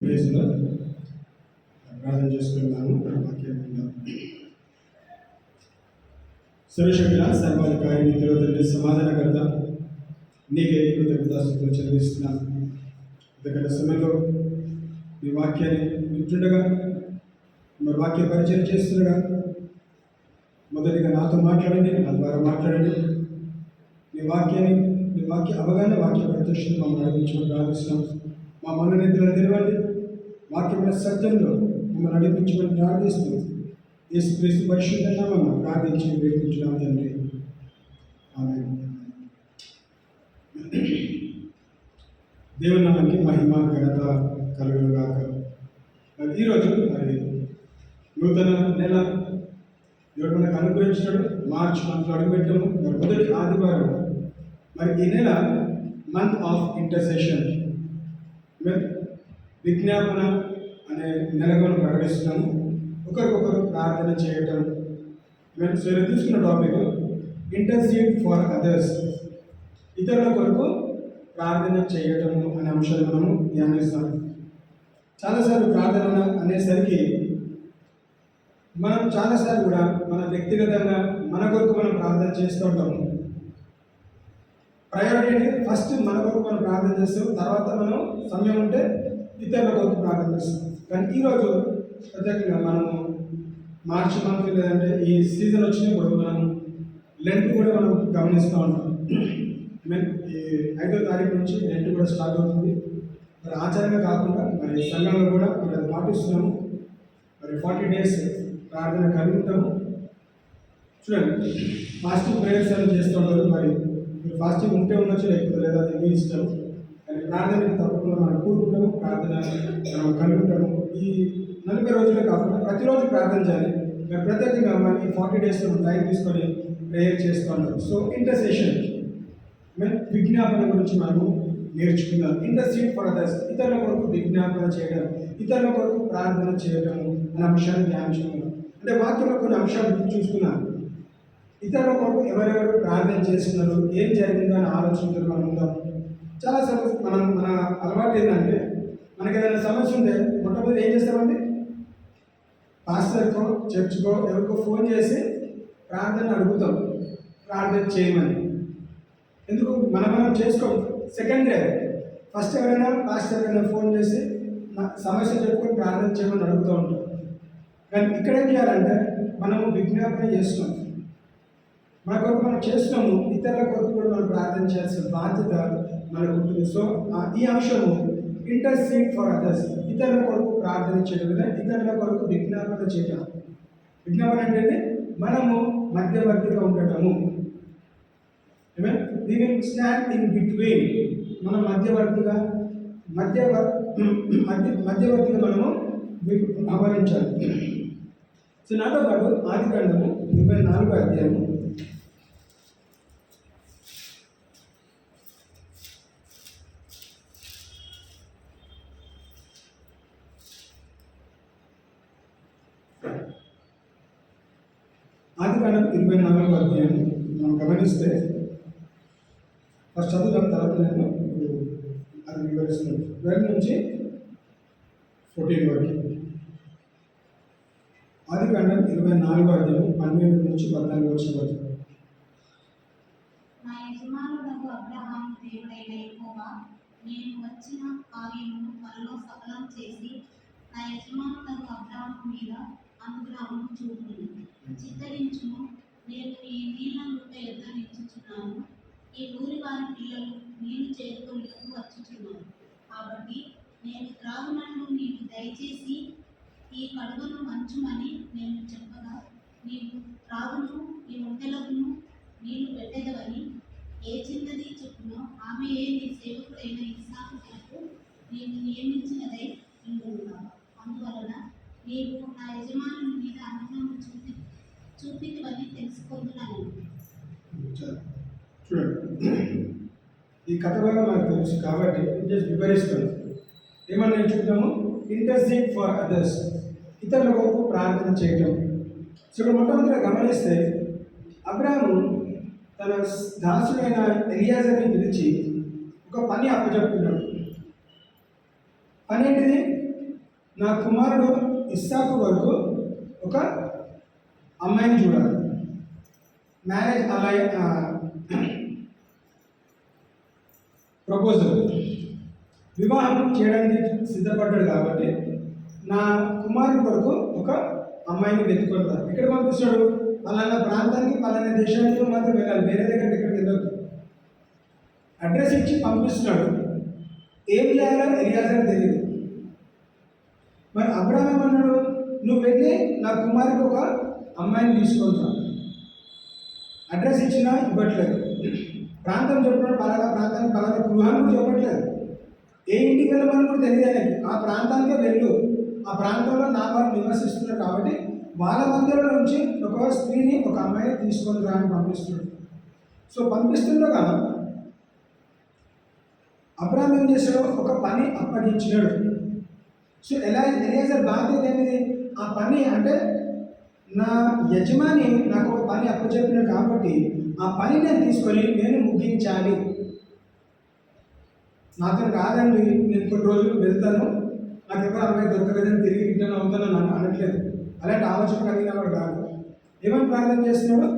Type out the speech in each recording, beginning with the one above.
ప్రేజ్లో ప్రార్థన చేసుకున్నాను. వాక్యంగా సర్వశక్తుల సర్వాధికారి నిత్యుల తండ్రి సమాధానకర్త నీకే కృతజ్ఞతాస్తుతులు చెల్లిస్తున్నాను. ఇంతకంటే సమయంలో మీ వాక్యాన్ని వింటుండగా మరి వాక్య పరిచయం చేస్తుండగా మొదటిగా నాతో మాట్లాడండి, నా ద్వారా మాట్లాడండి. మీ వాక్య అవగాహన వాక్య ప్రత్యక్షం మమ్మల్ని నడిపించమని ప్రార్థిస్తున్నాం. మా మనోనిధులను తెరవండి, వాక్యమైన సత్యంలో మమ్మల్ని నడిపించమని ప్రార్థిస్తూ యేసుక్రీస్తు పరిశుద్ధ నామమున ప్రార్థించి వేడుకుంటున్నాం తండ్రి. ఆమేన్. దేవుని నామానికి మహిమ ఘనత కలుగునుగాక. మరి ఈరోజు మరి నూతన నెల దేవుడు మనకు అనుగ్రహించాడు. మార్చ్ మంత్లో అడుగుపెట్టాము. మరి మొదటి ఆదివారం మరి ఈ నెల మంత్ ఆఫ్ ఇంటర్సెషన్ విజ్ఞాపన అనే నెలగా ప్రకటిస్తున్నాము. ఒకరికొకరు ప్రార్థన చేయటం. మేము తీసుకున్న టాపిక్ ఇంటర్సీడ్ ఫర్ అదర్స్, ఇతరుల కొరకు ప్రార్థన చేయటము అనే అంశాన్ని మనము ధ్యానిస్తాము. చాలాసార్లు ప్రార్థన అనేసరికి మనం చాలాసార్లు కూడా మన వ్యక్తిగతంగా మన కొరకు మనం ప్రార్థన చేస్తూ ఉంటాము. ప్రయారిటీ అంటే ఫస్ట్ మన కొరకు మనం ప్రార్థన చేస్తాం, తర్వాత మనం సమయం ఉంటే ఇతరుల కొరకు ప్రార్థన చేస్తాం. కానీ ఈరోజు ప్రత్యేకంగా మనము మార్చి మంత్ లేదంటే ఈ సీజన్ వచ్చినప్పుడు మనం లెంట్ కూడా మనం గమనిస్తూ ఉంటాం. ఈ 5వ తారీఖు నుంచి లెంట్ కూడా స్టార్ట్ అవుతుంది. మరి ఆచారంగా కాకుండా మరి సంఘంలో కూడా మరి అది పాటిస్తున్నాము. మరి 40 days ప్రార్థన కలిగి ఉంటాము. చూడండి, ఫాస్టింగ్ ప్రేయర్స్ అని చేస్తూ ఉంటారు. మరి మీరు ఫాస్టింగ్ ఉంటే ఉండొచ్చు, లేకపోతే లేదా అది మీ ఇష్టం. కానీ ప్రార్థనకి తప్పకుండా మనం కూడుకుంటాము, ప్రార్థన మనం కలిగి ఉంటాము. ఈ 40 రోజులే కాకుండా ప్రతిరోజు ప్రార్థన చేయాలి. మేము ప్రత్యేకంగా మనం ఈ 40 days టైం తీసుకొని ప్రేయర్ చేస్తూ ఉంటాం. సో ఇంటర్సెషన్ విజ్ఞాపన గురించి మనము నేర్చుకుందాం. ఇంటర్సీడ్ ఫర్ అదర్స్, ఇతరుల కొరకు విజ్ఞాపన చేయడం, ఇతరుల కొరకు ప్రార్థన చేయడం అనే అంశాన్ని ధ్యానించుకున్నాం. అంటే వాక్యంలో కొన్ని అంశాలు చూసుకున్నాం. ఇతరుల కొరకు ఎవరెవరు ప్రార్థన చేస్తున్నారు, ఏం జరిగిందో అని ఆలోచనతో మనం ఉందాం. చాలాసార్లు మన అలవాటు ఏంటంటే మనకి ఏదైనా సమస్య ఉంటే మొట్టమొదటి ఏం చేస్తామండి, పాస్టర్కో చర్చ్కో ఎవరికో ఫోన్ చేసి ప్రార్థన అడుగుతాం, ప్రార్థన చేయమని. ఎందుకు మనం చేసుకోం, సెకండరీ. ఫస్ట్ ఎవరైనా పాస్టర్ ఎవరైనా ఫోన్ చేసి సమస్య చెప్పుకొని ప్రార్థన చేయమని అడుగుతూ ఉంటాం. కానీ ఇక్కడ ఏం చేయాలంటే మనము విజ్ఞాపన చేస్తున్నాం, మన కొరకు మనం చేస్తున్నాము, ఇతరుల కొరకు కూడా మనం ప్రార్థన చేయాల్సిన బాధ్యత మనకు ఉంటుంది. సో ఈ అంశము ఇంటర్సీడ్ ఫర్ అదర్స్, ఇతరుల కొరకు ప్రార్థన చేయడం లేదా ఇతరుల కొరకు విజ్ఞాపన చేయడం. విజ్ఞాపన అంటే మనము మధ్యవర్తిగా ఉండటము. We will stand in between, మనం మధ్యవర్తిగా మనము వ్యవహరించాలి. సో నాతో పాటు ఆదికాండము 24వ అధ్యాయము మనం గమనిస్తే ఫస్ట్ చదువుతాం, తర్వాత నేను అది వివరిస్తున్నాను. 12 నుంచి 14 వరకు. ఆదికాండం 24వ అధ్యాయం 12 నుంచి 14 వచ్చిన వరకు. నా యజమానుడగు అబ్రహాము దేవుడైన యెహోవా నేను వచ్చిన కార్యమును త్వరలో సఫలం చేసి నా యజమానుడగు అబ్రహాము మీద అనుగ్రహం చూపును. చిత్తరించును, నేను ఈ నీళ్ళ నూట యొద్ద నిలుచుచున్నాను. ఈ ఊరి వారి పిల్లలు నీళ్లు చేరుకొనుటకు వచ్చుచున్నారు. కాబట్టి నేను త్రాగునట్లు నీవు దయచేసి ఈ కడువను వంచుమని నేను చెప్పగా, నీవు త్రాగును ఈ ఒంటెలకును నీళ్లు పెట్టెదవని ఏ చిన్నది చెప్పునో ఆమె నీ సేవకుడైన ఇస్సాకునకు నీవు నియమించినదై ఉండున్నావు. అందువలన నీవు నా యజమానుని మీద అనుగ్రహం చూపితివని తెలుసుకుంటున్నాను. చూడండి, ఈ కథ వల్ల మనకు తెలుసు కాబట్టి జస్ట్ వివరిస్తాను. ఏమన్నా చూద్దాము, ఇంటర్సీడ్ ఫర్ అదర్స్, ఇతరుల కొరకు ప్రార్థన చేయటం. సో మొట్టమొదటిగా గమనిస్తే అబ్రాహాము తన దాసుడైన ఎలియాజర్ని పిలిచి ఒక పని అప్పచెప్తున్నాడు. పని ఏంటిది? నా కుమారుడు ఇస్సాకు వరకు ఒక అమ్మాయిని చూడాలి. మ్యారేజ్ అలా ప్రపోజల్ వివాహం చేయడానికి సిద్ధపడ్డాడు కాబట్టి నా కుమారుడు కొరకు ఒక అమ్మాయిని వెతుకుంటారు. ఇక్కడ పంపిస్తాడు, పలానా ప్రాంతానికి పలానా దేశానికి మాత్రం వెళ్ళాలి, వేరే దగ్గరికి ఎక్కడికి వెళ్ళొద్దు. అడ్రస్ ఇచ్చి పంపిస్తున్నాడు. ఏం చేయాలో ఎలియాజర్ తెలియదు. మరి అబ్రాహాం ఏమన్నాడు, నువ్వు వెళ్ళి నా కుమారుడికి ఒక అమ్మాయిని తీసుకుంటా. అడ్రస్ ఇచ్చినా ఇవ్వట్లేదు, ప్రాంతం చెప్పినప్పుడు పలానా ప్రాంతానికి పలానా గృహాన్ని కూడా చెప్పట్లేదు. ఏ ఇంటికి వెళ్ళమని కూడా తెలియదు ఆయనకి. ఆ ప్రాంతానికే వెళ్ళు, ఆ ప్రాంతంలో నా వారు నివసిస్తున్నారు కాబట్టి వాళ్ళ మధ్యలో నుంచి ఒక స్త్రీని ఒక అమ్మాయిని తీసుకొని రా అని పంపిస్తున్నాడు. సో పంపిస్తుండగా అబ్రాహాం ఏం చేశాడు, ఒక పని అప్పగించినాడు. సో ఎలియాజర్ బాధ్యత ఏంటిది, ఆ పని అంటే నా యజమాని నాకు ఒక పని అప్పచెప్పినాడు కాబట్టి ఆ పని నేను తీసుకొని నేను ముగించాలి. నాతో కాదండి, నేను కొన్ని రోజులు వెళ్తాను, నాకు ఎవరు అమ్మాయి దొరకలేదని తిరిగి రిటర్న్ అవుతాను నాకు అనట్లేదు. అలాంటి ఆలోచన కలిగిన వాడు కాదు. ఏమని ప్రార్థన చేస్తున్నాడు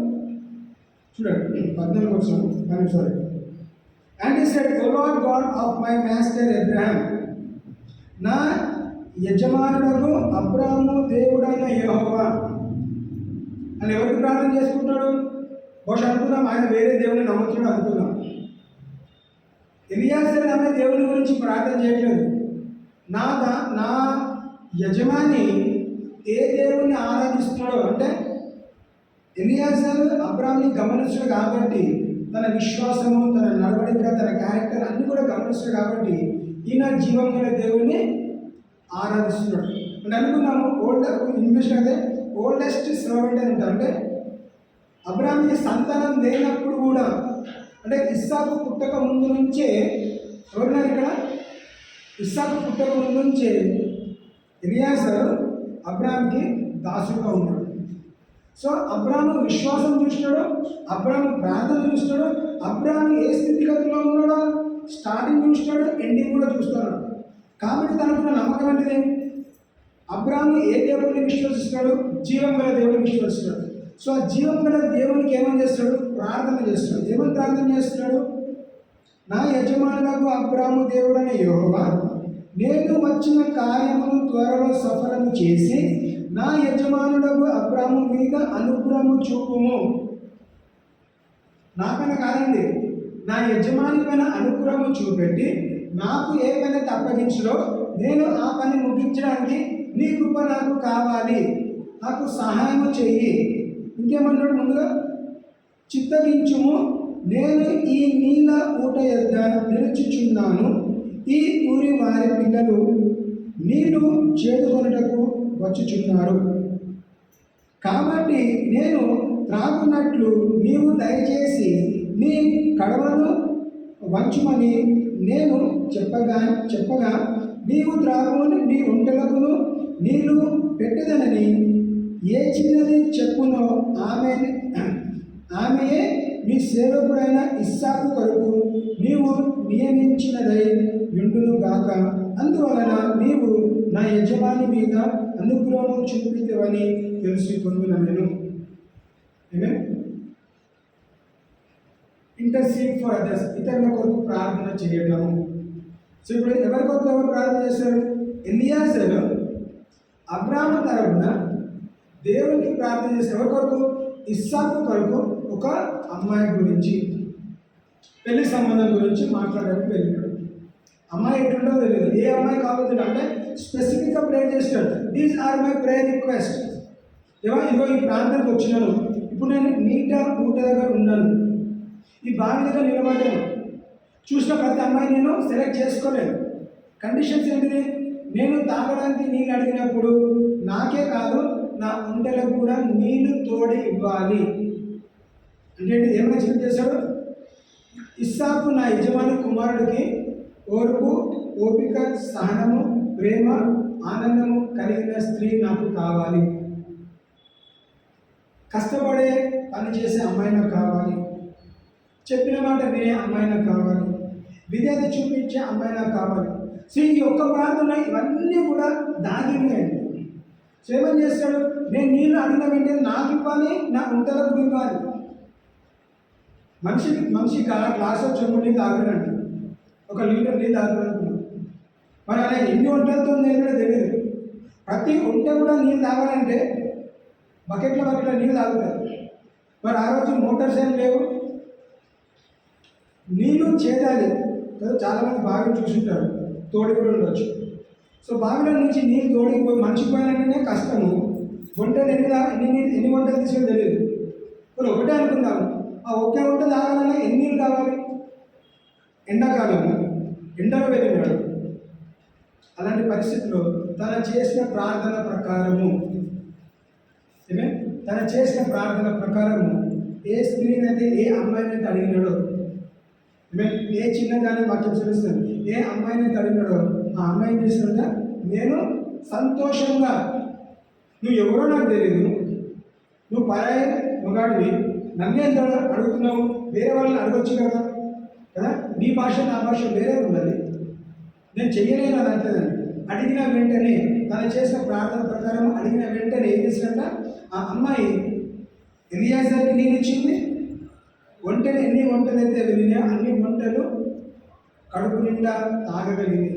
చూడండి, 14 వచ్చాము sorry. And he said, O Lord God of my master Abraham, నా యజమానులకు అబ్రాహాము దేవుడైన యెహోవా అని ఎవరికి ప్రార్థన చేసుకుంటాడు? బహుశా అనుకున్నాం ఆయన వేరే దేవుని నమ్ముతున్నాడు అనుకున్నాం. ఎలియాజర్ ఆమె దేవుని గురించి ప్రార్థన చేయట్లేదు. నా యజమాని ఏ దేవుని ఆరాధిస్తున్నాడో, అంటే ఎలియాజర్ అబ్రాహాంని గమనించాడు కాబట్టి తన విశ్వాసము, తన నడవడిక, తన క్యారెక్టర్ అన్ని కూడా గమనిస్తాడు కాబట్టి ఈయన జీవం గల దేవుణ్ణి ఆరాధిస్తున్నాడు. అంటే అనుకున్నాము ఇంగ్లీష్లో అయితే ఓల్డెస్ట్ సర్వెంట్ అని ఉంటారు. అంటే అబ్రాహాంకి సంతానం లేనప్పుడు కూడా, అంటే ఇస్సాకు పుట్టక ముందు నుంచే ఎవరున్నారు ఇక్కడ, ఇస్సాకు పుట్టక ముందు నుంచే ఎలియాజర్ అబ్రాహాంకి దాసుడుగా ఉన్నాడు. సో అబ్రాహాము విశ్వాసం చూస్తున్నాడు, అబ్రాహాము ప్రార్థన చూస్తున్నాడు, అబ్రాహాము ఏ స్థితిగతిలో ఉన్నాడో స్టార్టింగ్ చూస్తున్నాడు, ఎండింగ్ కూడా చూస్తున్నాడు. కాబట్టి తనకున్న నమ్మకం ఏంటిది, అబ్రాహాము ఏ దేవుడిని విశ్వసిస్తాడు, జీవం గల దేవుడిని విశ్వసిస్తాడు. సో ఆ జీవం గల దేవునికి ఏమని చేస్తాడు, ప్రార్థన చేస్తాడు. ఏమని ప్రార్థన చేస్తున్నాడు, నా యజమానులకు అబ్రాహాము దేవుడని యెహోవా, నేను వచ్చిన కార్యమును త్వరలో సఫలం చేసి నా యజమానులకు అబ్రాహాము మీద అనుగ్రహము చూపుము. నాపైన కాదండి, నా యజమాని పైన అనుగ్రహము చూపెట్టి నాకు ఏ పని అప్పగించడో నేను ఆ పని ముగించడానికి నీ కృప నాకు కావాలి, నాకు సహాయం చెయ్యి. ఇంకేమన్నాడు ముందుగా, చిత్తగించుము, నేను ఈ నీళ్ళ ఊట యొద్ద నిలుచుచున్నాను, ఈ ఊరి వారి పిల్లలు నీళ్లు చేదుకొనుటకు వచ్చుచున్నారు, కాబట్టి నేను త్రాగున్నట్లు నీవు దయచేసి నీ కడవను వంచుమని నేను చెప్పగా నీవు త్రాగుని నీ ఒంటెలకును నీళ్లు పెట్టదనని ఏ చిన్నది చెప్పునో ఆమెయే నీ సేవకుడైన ఇస్సాకు కొరకు నీవు నియమించినదై యుండును గాక. అందువలన నీవు నా యజమాని మీద అనుగ్రహం చూపితవని తెలుసుకొనును. ఆమేన్. ఇంటర్సీడ్ ఫర్ అదర్స్, ఇతరుల కొరకు ప్రార్థన చేయటము. సో ఇప్పుడు ఎవరి కొరకు ఎవరు ప్రార్థన చేశారు? ఎలియాజర్ అబ్రాహాము తరపున దేవునికి ప్రార్థన చేసి ఎవరి కొరకు? ఇస్సాకు కొరకు ఒక అమ్మాయి గురించి, పెళ్లి సంబంధం గురించి మాట్లాడడానికి వెళ్ళాడు. అమ్మాయి ఎట్లుంటో తెలియదు, ఏ అమ్మాయి కావాలి అంటే స్పెసిఫిక్గా ప్రేయర్ చేస్తాడు. These are my prayer request. ఇగో ఈ ప్రాంతానికి వచ్చినాను, ఇప్పుడు నేను ఊట దగ్గర ఉన్నాను, ఈ బావి దగ్గర నిలబడ్డాను, చూసిన ప్రతి అమ్మాయి నేను సెలెక్ట్ చేసుకోలేను. కండిషన్స్ ఏంటిది? నేను తాగడానికి నీళ్ళు అడిగినప్పుడు నాకే కాదు నా ఒంటెలకు కూడా నీళ్లు తోడి ఇవ్వాలి. అంటే ఏమైనా చెప్పి చేశాడు? ఇస్సాకు నా యజమాని కుమారుడికి ఓర్పు, ఓపిక, సహనము, ప్రేమ, ఆనందము కలిగిన స్త్రీ నాకు కావాలి. కష్టపడే పని చేసే అమ్మాయి నాకు కావాలి, చెప్పిన మాట వినే అమ్మాయి నాకు కావాలి, విధేయత చూపించే అమ్మాయి నాకు కావాలి. సో ఈ ఒక్క ప్రార్థన ఇవన్నీ కూడా దాగి ఉన్నాయండి. సో ఏమని చేస్తాడు, నేను నీళ్ళు అడిగిన వెంటనే నాకు ఇవ్వాలి, నా ఉంటలకు ఇవ్వాలి. మనిషి గ్లాస్ చెంబు నీళ్ళు తాగడండి, 1 లీటర్ నీళ్ళు తాగడానికి. మరి అలా ఎన్ని వంటలతో నేను కూడా తెలియదు. ప్రతి వంట కూడా నీళ్ళు తాగాలంటే బకెట్ల నీళ్ళు తాగుతారు. మరి ఆ రోజు మోటార్స్ ఏం లేవు, నీళ్ళు చేదాలి కదా. చాలామంది బావిని చూసుంటారు, తోడి కూడా ఉండొచ్చు. సో బావిలో నుంచి నీళ్ళు తోడిపోయి మర్చిపోయినట్టునే కష్టము. వంటలు ఎన్ని వంటలు తీసుకొని తెలియదు. ఇప్పుడు ఒకటే అనుకుందాము, ఆ ఒకే వంట తాగాలన్నా ఎన్ని నీళ్ళు కావాలి? ఎండాకాలం ఎండలో వెళ్ళినాడు. అలాంటి పరిస్థితుల్లో తన చేసిన ప్రార్థన ప్రకారము ఏ స్త్రీనైతే, ఏ అమ్మాయినైతే అడిగినాడో, ఏ చిన్నదాన్ని వాక్యం తెలుస్తుంది, ఏ అమ్మాయినైతే అడిగినాడో ఆ అమ్మాయిని చేసినట్ట, నేను సంతోషంగా, నువ్వు ఎవరో నాకు తెలియదు, నువ్వు పరాయి మగాడివి, నన్నే ఎంత అడుగుతున్నావు, వేరే వాళ్ళని అడగొచ్చు కదా కదా, నీ భాష నా భాష వేరే ఉన్నది, నేను చెయ్యలేను అని అంటదండి. అడిగిన వెంటనే తను చేసిన ప్రార్థన ప్రకారం అడిగిన వెంటనే ఏం చేసినట్ట, ఆ అమ్మాయి ఎలియాజర్కి నేను ఇచ్చింది. ఎన్ని వంటలు అయితే వెళ్ళినా అన్ని వంటలు కడుపు నిండా తాగగలిగింది.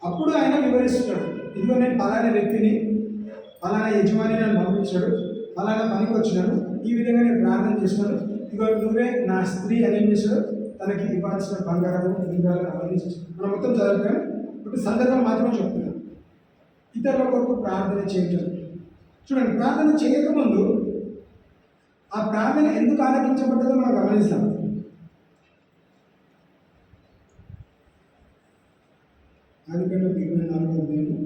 అప్పుడు ఆయన వివరిస్తున్నాడు, ఇదిగో నేను పలానా వ్యక్తిని, పలానా యజమాని నన్ను పంపించాడు, పలానా పనికి వచ్చినాడు, ఈ విధంగా నేను ప్రార్థన చేస్తున్నాను, ఇదిగో నువ్వే నా స్త్రీ అని ఏం చేశాడు, తనకి ఇవ్వాల్సిన బంగారము ఇంద్రాలు అవన్నీ మనం మొత్తం చదువుతాను. ఇప్పుడు సందర్భం మాత్రమే చెప్తున్నాను. ఇతరుల కొరకు ప్రార్థన చేయటం చూడండి. ప్రార్థన చేయకముందు ఆ ప్రార్థన ఎందుకు ఆలకించబడ్డదో మనం గమనిస్తాం. ఆదికాండం 24వ అధ్యాయం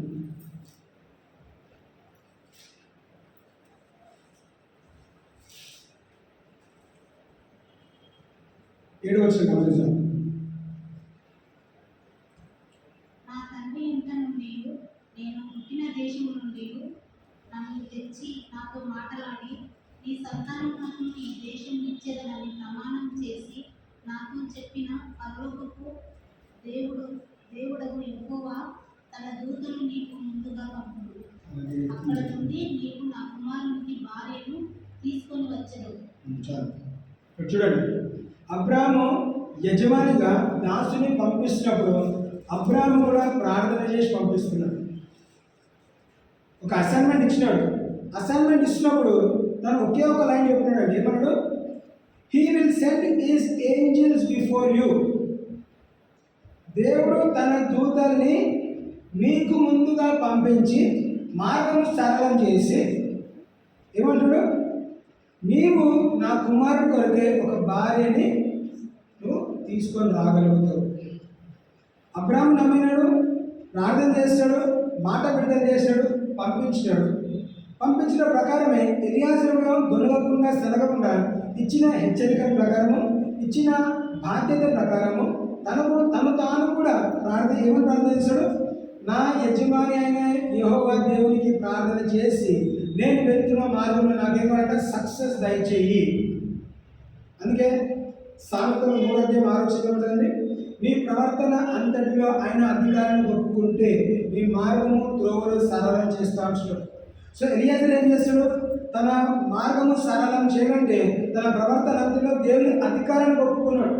7వ వచనం గమనిస్తాం. నా తండ్రి ఇంట నుండి, నేను పుట్టిన దేశం నుండి నన్ను తెచ్చి నాతో మాట్లాడి, నీ సంతానమునకు ఈ దేశం ఇచ్చేదనని ప్రమాణం చేసి నాతో చెప్పిన పరలోకపు దేవుడగు యెహోవా తన దూతను నీకు ముందుగా పంపుడు. అక్కడ నుండి నీకు నా కుమారునికి భార్యను తీసుకొని వచ్చెదవు. చూడండి, అబ్రాము యజమానిగా దాసుని పంపిస్తున్నప్పుడు అబ్రాము కూడా ప్రార్థన చేసి పంపిస్తున్నాడు. ఒక అసైన్మెంట్ ఇచ్చినాడు. అసైన్మెంట్ ఇచ్చినప్పుడు తను ఒకే ఒక లైన్ చెప్పినాడు. ఏమన్నాడు? He will send his angels before you. దేవుడు తన దూతల్ని మీకు ముందుగా పంపించి మార్గం సరళం చేసి ఏమంటాడు, నీవు నా కుమారుడు కొరకే ఒక భార్యని నువ్వు తీసుకొని రాగలుగుతావు. అబ్రాహాం నమ్మినాడు, ప్రార్థన చేస్తాడు, మాట విడుదల చేశాడు, పంపించినాడు. పంపించిన ప్రకారమే ఎలియాజరులో దొరకకుండా సలగకుండా ఇచ్చిన హెచ్చరిక ప్రకారము, ఇచ్చిన బాధ్యత ప్రకారము తను తాను కూడా ఏమని ప్రార్థన చేశాడు, నా యజమాని అయిన యెహోవా దేవునికి ప్రార్థన చేసి నేను వెళ్తున్న మార్గంలో నాకేమంటే సక్సెస్ దయచేయి. అందుకే సామెతలు 3:6 నీ ప్రవర్తన అంతటిలో ఆయన అధికారాన్ని ఒప్పుకుంటే నీ మార్గము త్రోవలు సరళం చేస్తాడు. సో ఎలియాజరు ఏం చేస్తాడు? తన మార్గము సరళం చేయాలంటే తన ప్రవర్తన అంతలో దేవుని అధికారాన్ని ఒప్పుకున్నాడు.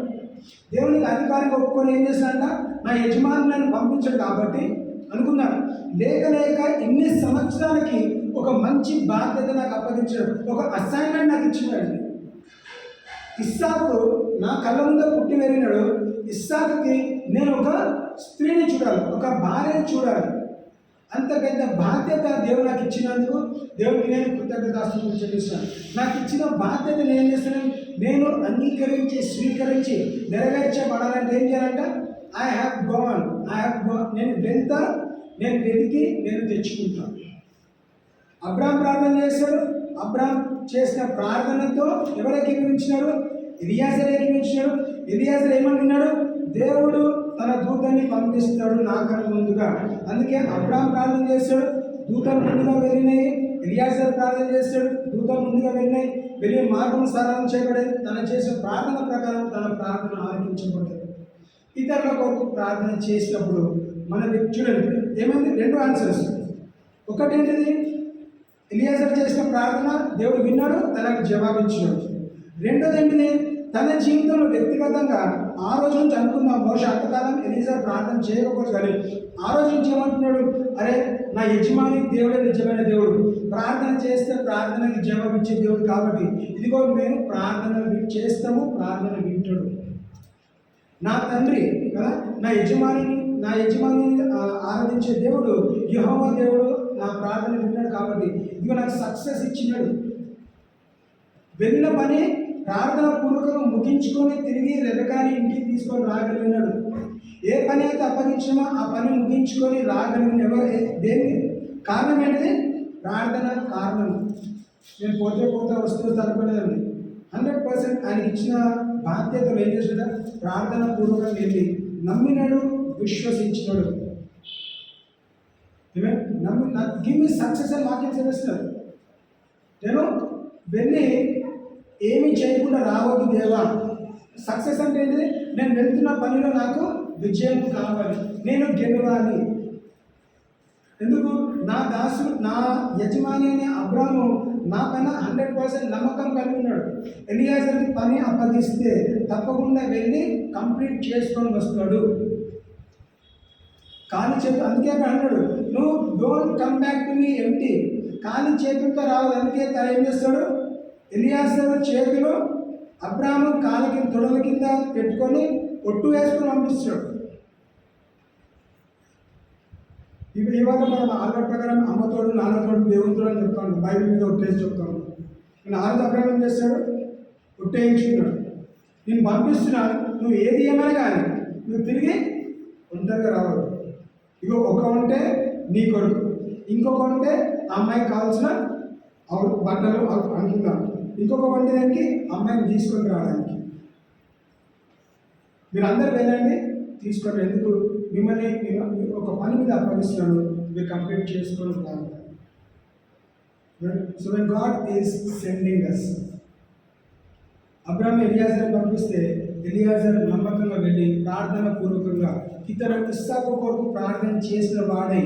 దేవునికి అధికారాన్ని ఒప్పుకొని ఏం చేస్తాడంట, నా యజమాని నన్ను పంపించాడు కాబట్టి అనుకున్నాడు. లేక ఇన్ని సంవత్సరాలకి ఒక మంచి బాధ్యత నాకు అప్పగించాడు, ఒక అసైన్మెంట్ నాకు ఇచ్చినాడు. ఇస్సాకు నా కళ్ళ ముందు పుట్టి వెళ్ళినాడు. ఇస్సాకుకి నేను ఒక స్త్రీని చూడాలి, ఒక భార్యని చూడాలి. అంత పెద్ద బాధ్యత దేవుడు నాకు ఇచ్చినందుకు దేవుడికి నేను కృతజ్ఞతాస్తుతులు చెల్లిస్తాను. నాకు ఇచ్చిన బాధ్యతను ఏం చేస్తున్నాను, నేను అంగీకరించి స్వీకరించి నెరవేర్చబడాలంటే ఏం చేయాలంట, ఐ హ్యావ్ గోన్. నేను వెళ్తా, నేను వెతికి నేను తెచ్చుకుంటాను. అబ్రాహాం ప్రార్థన చేశాడు. అబ్రాహాం చేసిన ప్రార్థనతో ఎవరు ఏకీభవించినారు? ఎలియాజరు ఏకీభవించినాడు. ఎలియాజరు ఏమంటున్నాడు? దేవుడు తన దూతని పంపిస్తాడు నాకన్నా ముందుగా. అందుకే అబ్రాహాం ప్రార్థన చేశాడు, దూతలు ముందుగా వెళ్ళినాయి. ఎలియాజరు ప్రార్థన చేశాడు, దూతలు ముందుగా వెళ్ళినాయి. వెళ్ళి మార్గం సరళం చేయబడేది. తను చేసిన ప్రార్థన ప్రకారం తన ప్రార్థన ఆలకించబడ్డది. ఇతరుల కొరకు ప్రార్థన చేసినప్పుడు మనకి చూడండి ఏమైంది, రెండు ఆన్సర్స్. ఒకటేంటిది, ఎలియాజర్ చేసిన ప్రార్థన దేవుడు విన్నాడు, తనకు జవాబిచ్చినాడు. రెండోది ఏంటిది, తన జీవితంలో వ్యక్తిగతంగా ఆ రోజు నుంచి అనుకుందాం, బహుశా అంతకాలం ఎలియాజర్ ప్రార్థన చేయకపోవచ్చు, కానీ ఆ రోజు నుంచి ఏమంటున్నాడు, అరే నా యజమాని దేవుడే నిజమైన దేవుడు, ప్రార్థన చేస్తే ప్రార్థనకి జవాబిచ్చే దేవుడు, కాబట్టి ఇదిగో మేము ప్రార్థన చేస్తాము, ప్రార్థన వింటాడు. నా తండ్రి కదా, నా యజమాని ఆరాధించే దేవుడు యెహోవా దేవుడు నా ప్రార్థన విన్నాడు, కాబట్టి ఇదిగో నాకు సక్సెస్ ఇచ్చినాడు. వెళ్ళిన పని ప్రార్థన పూర్వకంగా ముగించుకొని తిరిగి రెబెకాని ఇంటికి తీసుకొని రాగలిగినాడు. ఏ పని అయితే అప్పగించామో ఆ పని ముగించుకొని రాగలిగిన ఎవరు దేని కారణం ఏంటిది, ప్రార్థన కారణం. నేను పోతే వస్తూ అనుకునేదండి. 100% ఆయనకి ఇచ్చిన బాధ్యతలు ఏం చేసినా ప్రార్థన పూర్వకంగా వెళ్ళి నమ్మినాడు, విశ్వసించినాడు. గివ్ మీ సక్సెస్ అని వాక్యం తెలుస్తున్నారు. నేను వెళ్ళి ఏమి చేయకుండా రావద్దు దేవా. సక్సెస్ అంటే ఏంటిది, నేను వెళ్తున్న పనిలో నాకు విజయం కావాలి, నేను గెలవాలి. ఎందుకు, నా యజమాని అనే అబ్రాము నా పైన 100% నమ్మకం కలిగి ఉన్నాడు. ఎలియాజర్కి పని అప్పగిస్తే తప్పకుండా వెళ్ళి కంప్లీట్ చేసుకొని వస్తాడు. ఖాళీ చేతి, అందుకే అన్నాడు, నువ్వు don't come back to me empty. ఖాళీ చేతులతో రావద్దు. అందుకే తను ఏం చేస్తాడు, ఎలియాజరు చేతిలో అబ్రాము కాళ్ళకి తొడల కింద పెట్టుకొని ఒట్టు వేసుకొని పంపిస్తాడు. ఇవాళ మనం ఆల్రెడీ ప్రకారం అమ్మతోడు నాన్నతోడు దేవుడితోడు అని చెప్తాను, బైబిల్ మీద ఒట్టేసి చెప్తాను. నేను ఆరు అబ్రాహం ఏం చేస్తాడు, ఒట్టేయించుకున్నాడు, నేను పంపిస్తున్నాను, నువ్వు ఏది ఏమైనా కానీ నువ్వు తిరిగి ఒంటరిగా రావద్దు. ఇగో ఒక ఉంటే నీ కొడుకు, ఇంకొక ఉంటే అమ్మాయికి కావాల్సిన బట్టలు అనుకున్నాను, ఇంకొక వంటి దానికి అమ్మాయిని తీసుకొని రావడానికి. మీరు అందరు వెళ్ళండి, తీసుకొని. ఎందుకు, మిమ్మల్ని ఒక పని మీద అప్పగిస్తున్నాడు, మీరు కంప్లీట్ చేసుకొని రావాలి. So when God is sending us, Abraham Eliezer పంపిస్తే ఎలియాజర్ నమ్మకంగా వెళ్ళి ప్రార్థన పూర్వకంగా ఇతర ఇస్సాకు కొరకు ప్రార్థన చేసిన వాడై,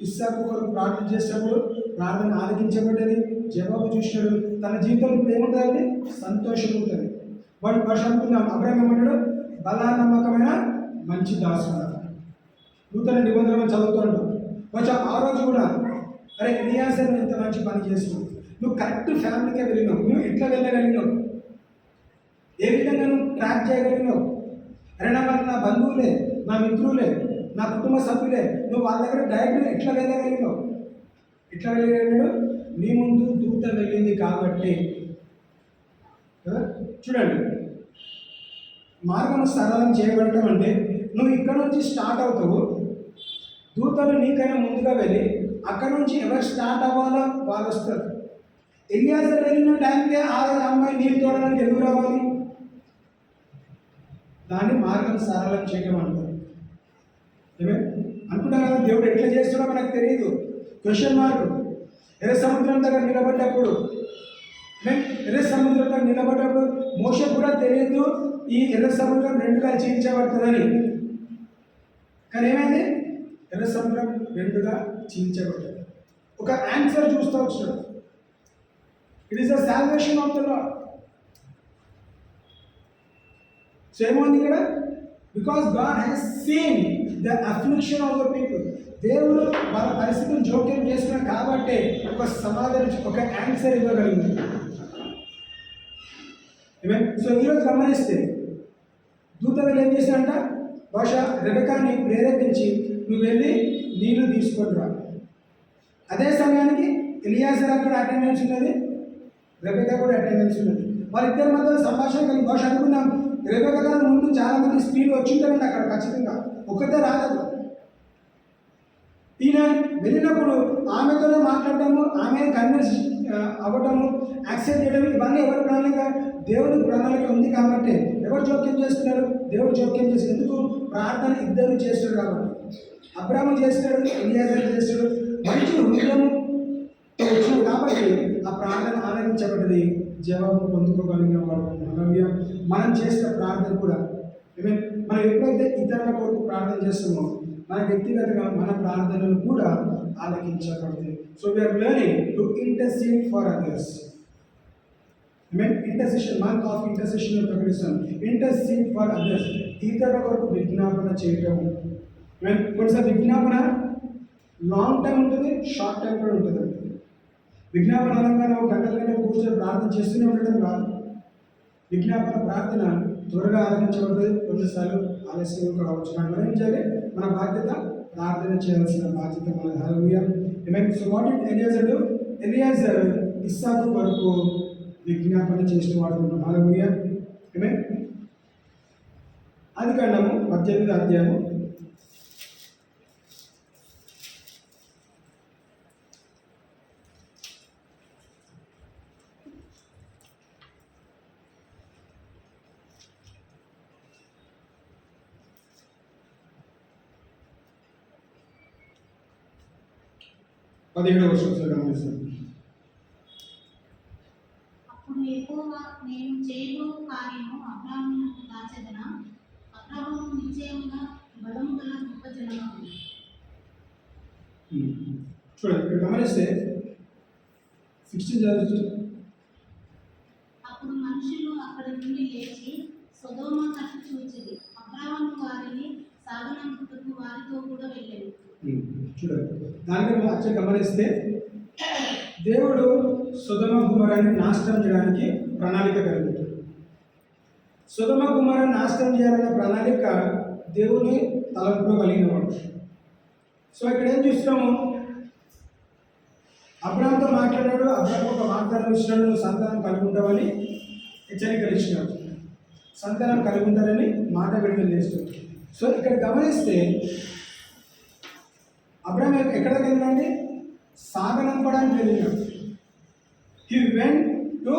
ఇస్సాకు కొరకు ప్రార్థన చేసినప్పుడు ప్రార్థన ఆలకించబడ్డది, జవాబు చూసినాడు. తన జీవితంలో ఇప్పుడు ఏముంటుందండి, సంతోషం ఉంటుంది. వాడు భాష అనుకున్నాం, అబ్రాహాం ఏమంటాడు, బలా నమ్మకమైన మంచి దాసుడు. నూతన నిబంధనలు చదువుతూ ఉంటాం. కొంచెం ఆ రోజు కూడా అరే ఎలియాజర్ ఎంత మంచి పని చేస్తున్నావు, నువ్వు కరెక్ట్ ఫ్యామిలీకే వెళ్ళినావు, నువ్వు ఎట్లా వెళ్ళగలిగినావు, ఏ విధంగా నువ్వు ట్రాక్ చేయగలిగినావు. అరే నా బంధువులే, నా మిత్రులే, నా కుటుంబ సభ్యులే, నువ్వు వాళ్ళ దగ్గర డైరెక్ట్ ఎట్లా వెళ్ళగలిగినావు. ఎట్లా వెళ్ళగలిగాడు, నీ ముందు దూత వెళ్ళింది కాబట్టి. చూడండి, మార్గం సరళం చేయబడటం అంటే నువ్వు ఇక్కడ నుంచి స్టార్ట్ అవుతావు, దూతలు నీకైనా ముందుగా వెళ్ళి అక్కడ నుంచి ఎవరు స్టార్ట్ అవ్వాలో వాళ్ళు వస్తారు. ఎలియాజర్ వెళ్ళిన టైంకే ఆ అమ్మాయి నీళ్ళు తోడడానికి ఎందుకు రావాలి, దాన్ని మార్గం సరళం చేయడం అంటారు. ఏమే అనుకుంటాం కదా, దేవుడు ఎట్లా చేస్తాడో మనకు తెలియదు, క్వశ్చన్ మార్క్. ఎర్ర సముద్రం దగ్గర నిలబడ్డప్పుడు మోషే కూడా తెలియదు ఈ ఎర్ర సముద్రం రెండుగా చీల్చబడుతుందని. కానీ ఏమైంది, ఎర్ర సముద్రం రెండుగా చీల్చబడ్డది. ఒక ఆన్సర్ చూస్తూ వచ్చాడు, it is the salvation of the lord. So ఏమైంది ఇక్కడ, because God has seen the affliction of the people. దేవుడు వాళ్ళ పరిస్థితులు జోక్యం చేస్తున్నారు కాబట్టి ఒక సమాధానం, ఒక ఆన్సర్ ఇవ్వగలిగింది. సో ఈరోజు గమనిస్తే దూత వెళ్ళి ఏం చేశాడంట, బహుశా రెబెకాని ప్రేరేపించి నువ్వు వెళ్ళి నీళ్లు తీసుకొని రా. అదే సమయానికి ఎలియాజర్ అక్కడ అటెండెన్స్ ఉన్నది, రెబెకా కూడా అటెండెన్స్ ఉన్నది. వాళ్ళిద్దరి మధ్య సంభాషణ కలిగి బహుశా అనుకున్నాం, రెబెకా గారి ముందు చాలామంది స్త్రీలు వచ్చింటారండి అక్కడ, ఖచ్చితంగా ఒకటే రాలేదు. ఈయన వెళ్ళినప్పుడు ఆమెతోనే మాట్లాడటము, ఆమె కన్విన్స్ అవ్వటము, యాక్సెప్ట్ చేయడం, ఇవన్నీ ఎవరి ప్రణాళిక, దేవుడి ప్రణాళిక ఉంది కాబట్టి. ఎవరు జోక్యం చేస్తున్నారు, దేవుడు జోక్యం చేసి, ఎందుకు, ప్రార్థన ఇద్దరు చేస్తాడు కాబట్టి. అబ్రాహాము చేస్తాడు, ఎలియాజర్ చేస్తాడు, మంచి హృదయము వచ్చినాడు కాబట్టి ఆ ప్రార్థన ఆనందించబడ్డది, జవాబు పొందుకోగలిగిన వాడు. మనం చేసిన ప్రార్థన కూడా Amen. మనం ఎప్పుడైతే ఇతరుల కొరకు ప్రార్థన చేస్తామో మన వ్యక్తిగతంగా మన ప్రార్థనలు కూడా ఆలకించబడతాయి. So we're learning to intercede for others. Intercession, month of intercession ప్రకటిస్తాం. ఇంటర్సీడ్ ఫర్ అదర్స్, ఇతరుల కొరకు విజ్ఞాపన చేయటం. కొన్నిసార్లు విజ్ఞాపన లాంగ్ టైం ఉంటుంది, షార్ట్ టైం కూడా ఉంటుంది. విజ్ఞాపన అనగానే ఒక గంటల గంట కూర్చొని ప్రార్థన చేస్తూనే ఉండడం కాదు. విజ్ఞాపన ప్రార్థన త్వరగా ఆలకించబడుతుంది, కొన్నిసార్లు ఆలస్యం కావచ్చు. మనం ఏం చేయాలి? మన బాధ్యత ప్రార్థన చేయాల్సిన బాధ్యత మన. Hallelujah. Amen. So what did Eliezer do? Eliezer ఇస్సాకు కొరకు విజ్ఞాపన చేసిన వాడు. హల్లెలూయా. ఆమేన్. ఆదికాండము 18వ అధ్యాయము 17వ వచనం గమనిస్తాం. అప్పుడు యెహోవా, నేను చేయబో కార్యము అబ్రాహామునకు దాచెదనా? అబ్రాహాము నిశ్చయముగా బలము గల గొప్ప జనమగును. చూడండి ఇక్కడ గమనిస్తే 16 చదువుతూ, అప్పుడు మనుషులు అక్కడి నుండి లేచి సొదొమ తట్టు చూచిరి. అబ్రాహాము వారిని సాగనంపుటకు వారితో కూడా వెళ్ళెను. చూడండి దానికన్నా వచ్చి గమనిస్తే దేవుడు సొదొమ గుమరాన్ని నాశనం చేయడానికి ప్రణాళిక కలిగి, సొదొమ గుమరాన్ని నాశనం చేయాలన్న ప్రణాళిక దేవుని తలంపులో కలిగినవాడు. సో ఇక్కడ ఏం చూస్తున్నాము? అబ్రాహాంతో మాట్లాడాడు. అబ్రాహాం ఒక వాగ్దానం ఇచ్చినాడు, నువ్వు సంతానం కలిగి ఉంటావని హెచ్చరికలు ఇచ్చినాడు. సంతానం కలిగి ఉంటారని మాట విడుదల చేస్తాడు. సో ఇక్కడ గమనిస్తే అబ్రాహాం ఎక్కడికి వెళ్ళినండి? సాగనంపడానికి వెళ్ళినాడు. హీ వెంట్ టు,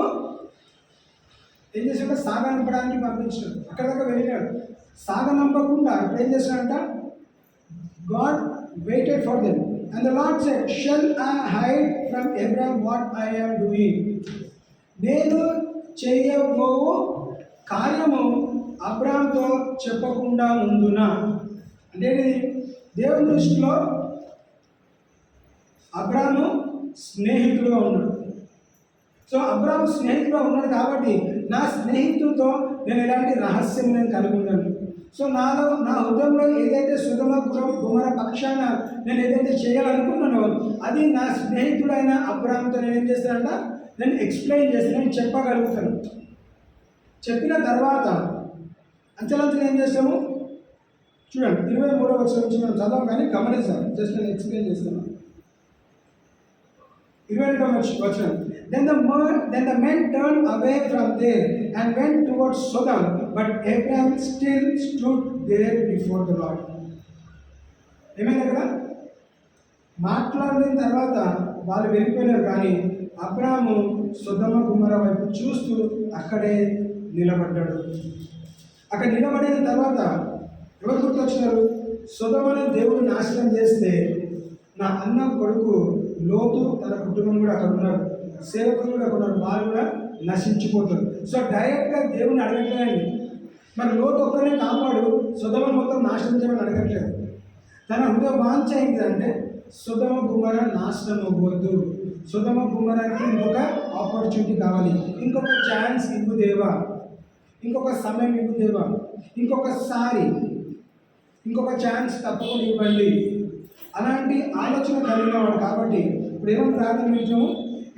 ఏం చేశాడు? సాగనంపడానికి పంపించాడు. అక్కడ దాకా వెళ్ళినాడు. సాగనంపకుండా ఇప్పుడు ఏం చేశాడంట? God waited for them and the Lord said, shall I hide from Abraham what I am doing? నేను చేయబోవు కార్యము అబ్రాహాంతో చెప్పకుండా ఉండునా? అంటే దేవుని దృష్టిలో అబ్రాహాము స్నేహితుడుగా ఉన్నాడు. సో అబ్రాహాము స్నేహితుడుగా ఉన్నాడు కాబట్టి నా స్నేహితుడితో నేను ఎలాంటి రహస్యం నేను కలిగి ఉన్నాను. సో నాలో, నా హృదయంలో ఏదైతే సొదొమ గుమర పక్షాన నేను ఏదైతే చేయాలనుకున్నానో అది నా స్నేహితుడైన అబ్రాహాంతో నేను ఏం చేస్తానంట? నేను ఎక్స్ప్లెయిన్ చేసి నేను చెప్పగలుగుతాను. చెప్పిన తర్వాత అంచెలంచెలు ఏం చేస్తాము? చూడండి 23వ వచనం నుంచి మనం చదవం కానీ గమనిస్తాం. జస్ట్ నేను ఎక్స్ప్లెయిన్ చేస్తాను. 22వ వచనం, Then the men turned away from there and went towards Sodom, but Abraham still stood there before the Lord. ఏమైంది అక్కడ? మాట్లాడిన తర్వాత వాళ్ళు వెళ్ళిపోయినారు, కానీ అబ్రాహాము సొదొమ గుమర వైపు చూస్తూ అక్కడే నిలబడ్డాడు. అక్కడ నిలబడిన తర్వాత ఎవరు గుర్తొచ్చినారు? సొదొమను దేవుడు నాశనం చేస్తే నా అన్న కొడుకు లోతు తన కుటుంబం కూడా అక్కడ ఉన్నారు, సేవకులు కూడా అక్కడ ఉన్నారు, వాళ్ళు కూడా నశించిపోతారు. సో డైరెక్ట్గా దేవుని అడగట్లేదండి. మరి లోతు ఒక్కనే కాపాడు, సొదొమ మొత్తం నాశనం చేయమని అడగట్లేదు. తన హృదయ వాంఛ ఏంటంటే సొదొమ గుమర నాశనం అవ్వద్దు, సొదొమ గుమరానికి ఇంకొక ఆపర్చునిటీ కావాలి, ఇంకొక ఛాన్స్ ఇవ్వు దేవా, ఇంకొక సమయం ఇవ్వు దేవా, ఇంకొకసారి ఇంకొక ఛాన్స్ తప్పకుండా ఇవ్వండి అలాంటి ఆలోచన కలిగినవాడు. కాబట్టి ఇప్పుడు ఏమని ప్రార్థించాము?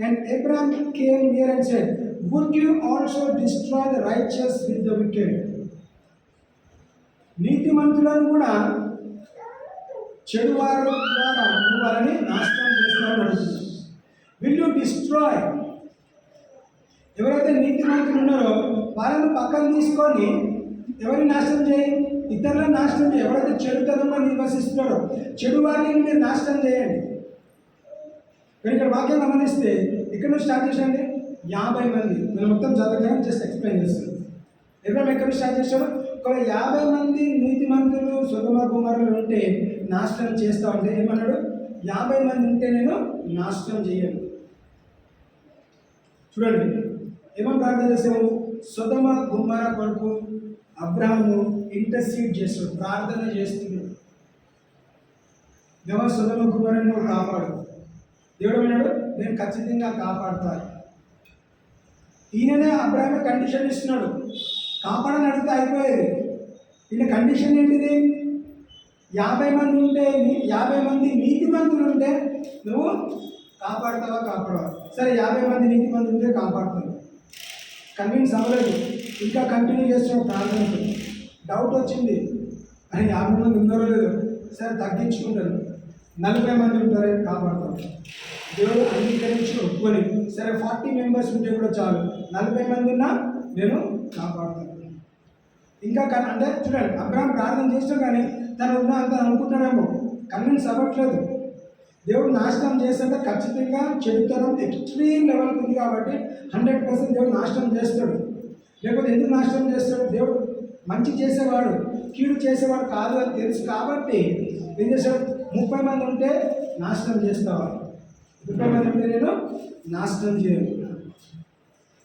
And Abraham came near and said, would you also destroy the righteous with the wicked? నీతిమంతులను కూడా చెడు వారి ద్వారా వారిని నాశనం చేస్తారని అడుగుతుంది. Will you destroy? ఎవరైతే నీతిమంతులు ఉన్నారో వాళ్ళని పక్కన తీసుకొని ఎవరిని నాశనం చేయి? ఇతరులను నాశనం చేయి. ఎవరైతే చెడుతనంలో నివసిస్తున్నారో చెడు వారిని మీరు నాశనం చేయండి. కానీ ఇక్కడ వాక్యం గమనిస్తే ఇక్కడ నుంచి స్టార్ట్ చేసండి 50 మంది. నేను మొత్తం చదవగానే జస్ట్ ఎక్స్ప్లెయిన్ చేస్తాను. ఎవరైనా ఎక్కడ నుంచి స్టార్ట్ చేశాడు? ఒక 50 మంది నీతిమంతులు సొదొమ గుమరలు ఉంటే నాశనం చేస్తా ఉంటే ఏమన్నాడు? 50 మంది ఉంటే నేను నాశనం చేయను. చూడండి ఏమని ప్రార్థన చేసాము? సొదొమ గుమర కొరకు అబ్రాహాము ఇంటర్సీడ్ చేస్తాడు, ప్రార్థన చేస్తున్నాడు. దేవా సొదొమ గుమరను నువ్వు కాపాడు. దేవుడు అన్నాడు, నేను ఖచ్చితంగా కాపాడుతాను. ఈయననే అబ్రాహాం కండిషన్ ఇస్తున్నాడు. కాపాడని అడిగితే అయిపోయేది. ఈయన కండిషన్ ఏంటిది? 50 మంది ఉంటే 50 మంది నీతిమంతులు ఉంటే నువ్వు కాపాడుతావా కాపాడవా? సరే 50 మంది నీతిమంతులు ఉంటే కాపాడుతావు. కన్విన్స్ అవ్వలేదు, ఇంకా కంటిన్యూ చేస్తున్నావు ప్రార్థనతో. డౌట్ వచ్చింది, అని 50 మంది ఉన్నారో లేదో, సరే తగ్గించుకుంటాను, 40 మంది ఉంటారే కాపాడుతాం. దేవుడు అంగీకరించి ఒప్పుకొని సరే 40 మెంబర్స్ ఉంటే కూడా చాలు, 40 మంది ఉన్నా నేను కాపాడుతాను. ఇంకా అంటే చూడండి, అబ్రాహాం ప్రార్థన చేస్తాం కానీ తను ఉన్న అంత అనుకుంటాడేమో, కన్విన్స్ అవ్వట్లేదు. దేవుడు నాశనం చేస్తుంటే ఖచ్చితంగా చెడుతనం ఎక్స్ట్రీమ్ లెవెల్కి ఉంది కాబట్టి 100% దేవుడు నాశనం చేస్తాడు. లేకపోతే ఎందుకు నాశనం చేస్తాడు? దేవుడు మంచి చేసేవాడు, కీడు చేసేవాడు కాదు అని తెలుసు కాబట్టి ఏం చేశాడు? 30 మంది ఉంటే నాశనం చేస్తావా? 30 మంది ఉంటే నేను నాశనం చేయను.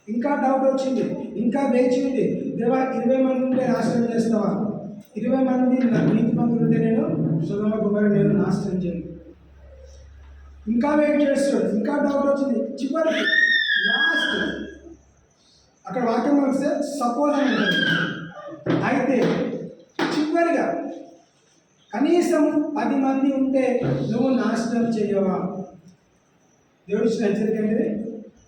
ఇంకా డౌట్ వచ్చింది, ఇంకా వేచి ఉంది. దేవా 20 మంది ఉంటే నాశనం చేస్తావా? 20 మంది నీతి మందులు ఉంటే నేను సొదొమ గొమొర్రా నేను నాశనం చేయను. ఇంకా వెయిట్ చేస్తాడు, ఇంకా డౌట్ వచ్చింది. చివరికి లాస్ట్ అక్కడ వాక్యం వస్తే సపోజ్ అని ఉంటుంది. అయితే చివరిగా కనీసం 10 మంది ఉంటే నువ్వు నాశనం చేయవా? దేవుడు ఇచ్చిన హెచ్చరిక ఏంటిది?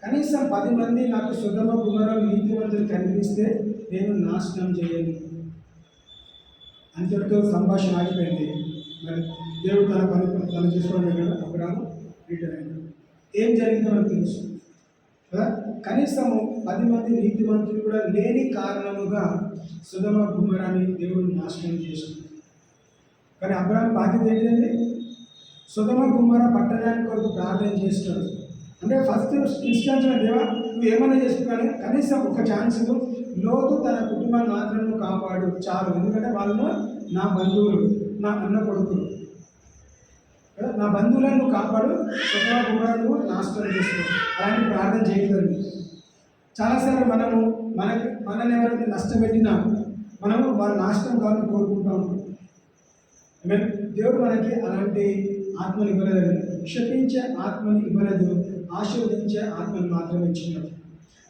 కనీసం 10 మంది నాకు సొదొమ గొమొర్రా నీతిమంతులు కనిపిస్తే నేను నాశనం చేయను. అంతటితో సంభాషణ ఆగిపోయింది. మరి దేవుడు తన పని తను చేసుకోవడం కదా, అబ్రాహాము రిటర్న్ అయ్యాడు. ఏం జరిగిందో మనకు తెలుసు కదా. కనీసము 10 మంది నీతిమంతులు కూడా లేని కారణముగా సొదొమ గొమొర్రాని దేవుడు నాశనం చేశాడు. కానీ అబ్రాహాం బాధ్యత ఏంటండి? సొదొమ గొమొర్రా పట్టణానికి కొరకు ప్రార్థన చేస్తాడు. అంటే ఫస్ట్ ఇన్స్టెన్స్లో దేవా నువ్వు ఏమైనా చేసుకో, కానీ కనీసం ఒక ఛాన్స్ లోతు తన కుటుంబాన్ని మాత్రం కాపాడు చాలు. ఎందుకంటే వాళ్ళు నా బంధువులు, నా అన్న కొడుకులు, నా బంధువులను కాపాడు, సొదొమ గొమొర్రా నువ్వు నాశనం చేసుకో. అలాంటి ప్రార్థన చేయగలరు. చాలాసార్లు మనల్ని ఎవరైతే నష్టపెట్టినా మనము వాళ్ళ నాశనం కావాలని కోరుకుంటూ ఉంటాం. దేవుడు మనకి అలాంటి ఆత్మని ఇవ్వలేదు, క్షపించే ఆత్మని ఇవ్వలేదు, ఆశీర్వదించే ఆత్మని మాత్రమే ఇచ్చినాడు.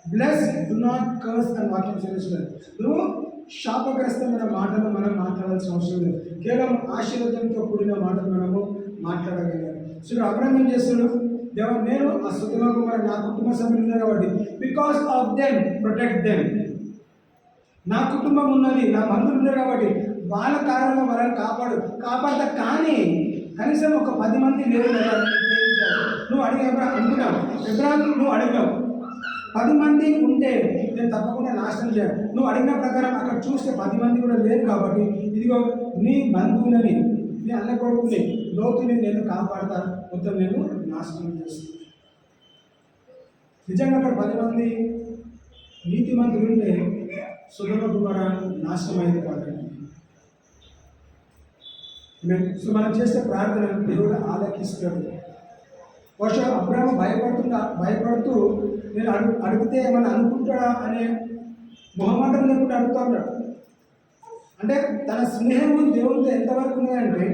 బ్లెస్ డు నాట్ కర్స్ అని వాక్యం తెలుస్తుంది. నువ్వు శాపగ్రస్తమైన మాటలు మనం మాట్లాడాల్సిన అవసరం లేదు, కేవలం ఆశీర్వాదంతో కూడిన మాటలు మనము మాట్లాడగలిగాం. సో అబ్రాహాం ఏం చేస్తున్నాడు? దేవా నేను ఆ సొదొమ గొమొర్రా నా కుటుంబ సభ్యులు ఉన్నారు కాబట్టి because of them protect them. నా కుటుంబం ఉన్నది, నా బంధువులు ఉన్నారు కాబట్టి వాళ్ళ కారణంలో వాళ్ళని కాపాడతా. కానీ కనీసం ఒక 10 మంది లేరు కదా నువ్వు అడిగా అనుకున్నావు. ఎబ్రాహాం నువ్వు అడిగావు 10 మంది ఉంటే నేను తప్పకుండా నాశనం చేయాలి. నువ్వు అడిగిన ప్రకారం అక్కడ చూస్తే 10 మంది కూడా లేరు కాబట్టి ఇదిగో నీ బంధువులని, నీ అన్న కొడుకుని, లోతుని నేను కాపాడతా, మొత్తం నేను నాశనం చేస్తాను. నిజంగా అక్కడ 10 మంది నీతిమంతులు ఉంటే సొదొమ గొమొర్రా నాశనం అయింది కాదండి. సో మనం చేసే ప్రార్థన దేవుడు ఆలకిస్తాడు. బహుశా అబ్రాహాము భయపడుతూ నేను అడిగితే ఏమన్నా అనుకుంటాడా అనే మొహమాటం లేకుండా అడుగుతూ ఉంటాడు. అంటే తన స్నేహం దేవునితో ఎంతవరకు ఉన్నదంటే,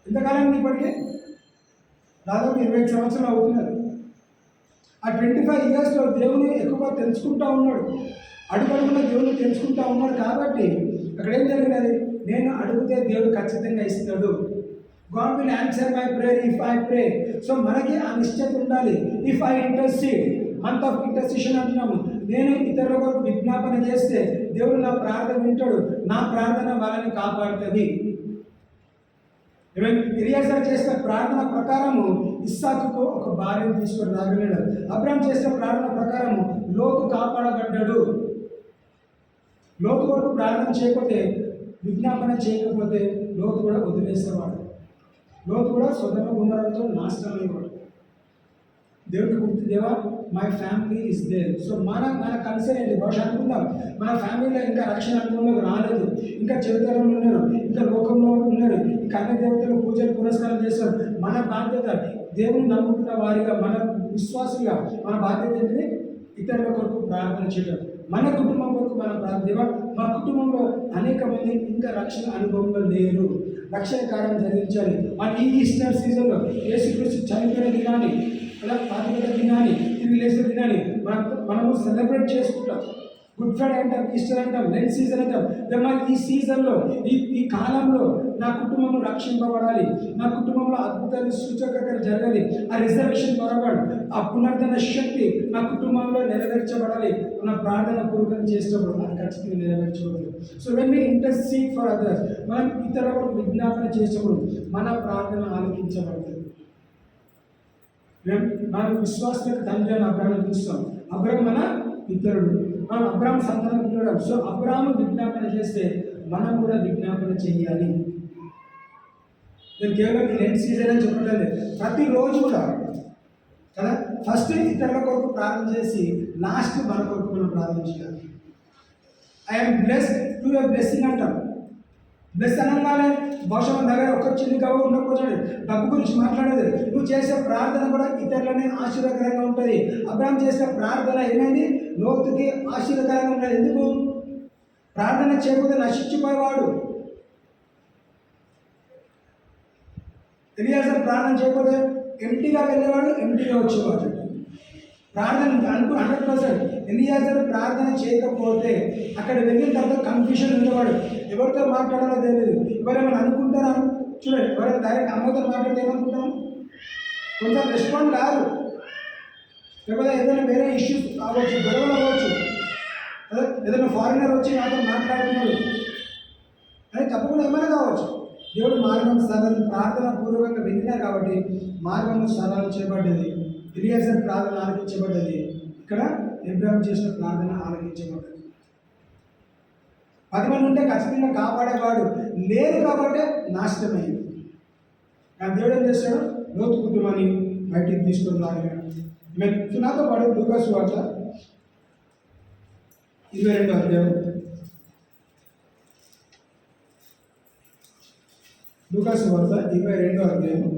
ఎంతకాలం ఇప్పటికీ దాదాపు 25 సంవత్సరాలు అవుతున్నది. ఆ 25 ఇయర్స్లో దేవుని ఎక్కువగా తెలుసుకుంటూ ఉన్నాడు, అడుగడుగున దేవుని తెలుసుకుంటూ ఉన్నాడు. కాబట్టి అక్కడ ఏం జరిగినది? నేను అడిగితే దేవుడు ఖచ్చితంగా ఇస్తాడు. God will answer my prayer if I pray. So మనకి ఆ నిశ్చయత ఉండాలి. If I intercede, month of intercession అంటున్నాము. నేను ఇతరుల కొరకు విజ్ఞాపన చేస్తే దేవుడు నా ప్రార్థన వింటాడు, నా ప్రార్థన వాళ్ళని కాపాడుతుంది. ఎలియాజరు చేసిన ప్రార్థన ప్రకారము ఇస్సాకుకు ఒక భార్యను తీసుకొని రాగలిగాడు. అబ్రాహాం చేసిన ప్రార్థన ప్రకారము లోతు కాపాడబడ్డాడు. లోతు కొరకు ప్రార్థన చేయకపోతే, విజ్ఞాపన చేయకపోతే లోతు కూడా వదిలేసేవాడు. లోతు కూడా సొదొమ గొమొర్రాతో నాశనం అయ్యేవాడు. దేవుడికి గుర్తు, దేవా my family is there. So మన కన్సర్న్ ఏంటి? బహుశా అనుకుందాం మన ఫ్యామిలీలో ఇంకా రక్షణ అనుభవంలోకి రాలేదు, ఇంకా చెడుతనంలో ఉన్నారు, ఇంకా లోకంలో ఉన్నారు, ఇంకా అన్ని దేవతలు పూజలు పురస్కారం చేస్తారు. మన బాధ్యత దేవుని నమ్ముకున్న వారిగా, మన విశ్వాసులుగా మన బాధ్యత ఏంటి? ఇతరుల కొరకు ప్రార్థన చేయడం. మన కుటుంబం కొరకు మన ప్రార్థన. మా కుటుంబంలో అనేక మంది ఇంకా రక్షణ అనుభవంలో లేరు, రక్షణ కార్యం జరిగించాలి. మన ఈ ఈస్టర్ సీజన్లో యేసుక్రీస్తు చనిపోయిన దినాన్ని, అలా పాతిక దినాన్ని, తిరిగి లేచిన దినాన్ని మనము సెలబ్రేట్ చేసుకుంటాం. గుడ్ ఫ్రైడే అంటాం, ఈస్టర్ అంటాం, లెంట్ సీజన్ అంటాం. మరి ఈ సీజన్లో ఈ కాలంలో నా కుటుంబం రక్షింపబడాలి, నా కుటుంబంలో అద్భుతాలు సూచకలు జరగాలి, ఆ రిజర్వేషన్ పొరపాటు, ఆ పునర్ధన శక్తి నా కుటుంబంలో నెరవేర్చబడాలి. మన ప్రార్థన పూర్వకం చేసినప్పుడు అది ఖచ్చితంగా నెరవేర్చబడదు. So when we intercede for others, మనం ఇతరులకు విజ్ఞాపన చేసినప్పుడు మన ప్రార్థన ఆలకించబడుతుంది. మనం విశ్వాసానికి తండ్రి అని అబ్రాహాం చూస్తాం. అబ్రాహాం మన ఇతరుడు, మనం అబ్రాహాం సంతానం పిల్లడం. సో అబ్రాహాము విజ్ఞాపన చేస్తే మనం కూడా విజ్ఞాపన చేయాలి. నేను కేవలం ఈ లెంట్ సీజన్ అని చెప్పలేదు, ప్రతిరోజు కూడా కదా. ఫస్ట్ ఇతరుల కొరకు ప్రార్థన చేసి లాస్ట్ మన కొరకు మనం ప్రార్థన చేయాలి. I'm blessed to your blessing అంటాం. బ్లెస్ అనగానే బహుశా మన దగ్గర ఒక చిన్న గవ్వ ఉండకపోతే డబ్బు గురించి మాట్లాడేది. నువ్వు చేసే ప్రార్థన కూడా ఇతరులని ఆశీర్వదకరంగా ఉంటుంది. అబ్రాహాం చేసే ప్రార్థన ఏమైంది? లోతుకి ఆశీర్వదకరంగా ఉంటుంది. ఎందుకు? ప్రార్థన చేయకపోతే నశించిపోయేవాడు. ఎలియాజరు ప్రార్థన చేయకపోతే ఎంటీగా వెళ్ళేవాడు, ఎంటీగా వచ్చేవాడు. ప్రార్థన 100%. ఎలియాజరు ప్రార్థన చేయకపోతే అక్కడ వెళ్ళిన తర్వాత కన్ఫ్యూషన్ ఉండేవాడు, ఎవరితో మాట్లాడాలో తెలియదు. ఎవరేమైనా అనుకుంటారా? చూడండి, ఎవరైనా డైరెక్ట్ అమ్మతో మాట్లాడితే ఏమనుకుంటాం? కొంచెం రెస్పాండ్ కాదు, లేకపోతే ఏదైనా వేరే ఇష్యూస్ అవ్వచ్చు, గొడవలు అవ్వచ్చు. అదే ఏదైనా ఫారినర్ వచ్చి నాతో మాట్లాడుతున్నాడు అని తప్పకుండా ఏమైనా కావచ్చు. దేవుడు మార్గం సరళ ప్రార్థన పూర్వకంగా వెళ్ళినా కాబట్టి మార్గము సరళం చేయబడ్డది. ఎలియాజరు ప్రార్థన ఆలకించబడ్డది. ఇక్కడ అబ్రాహాం చేసిన ప్రార్థన ఆలకించబడ్డది. 10 మంది ఉంటే ఖచ్చితంగా కాపాడేవాడు లేరు కాబట్టి నాశనమైంది. కానీ దేవుడు ఏం చేశాడు? లోతు కుటుంబాన్ని బయటికి తీసుకొని రాగాడు. నాతో పాటు లూకాసు వార్త 22వ అధ్యాయం. లూకాసు వార్త 22వ అధ్యాయం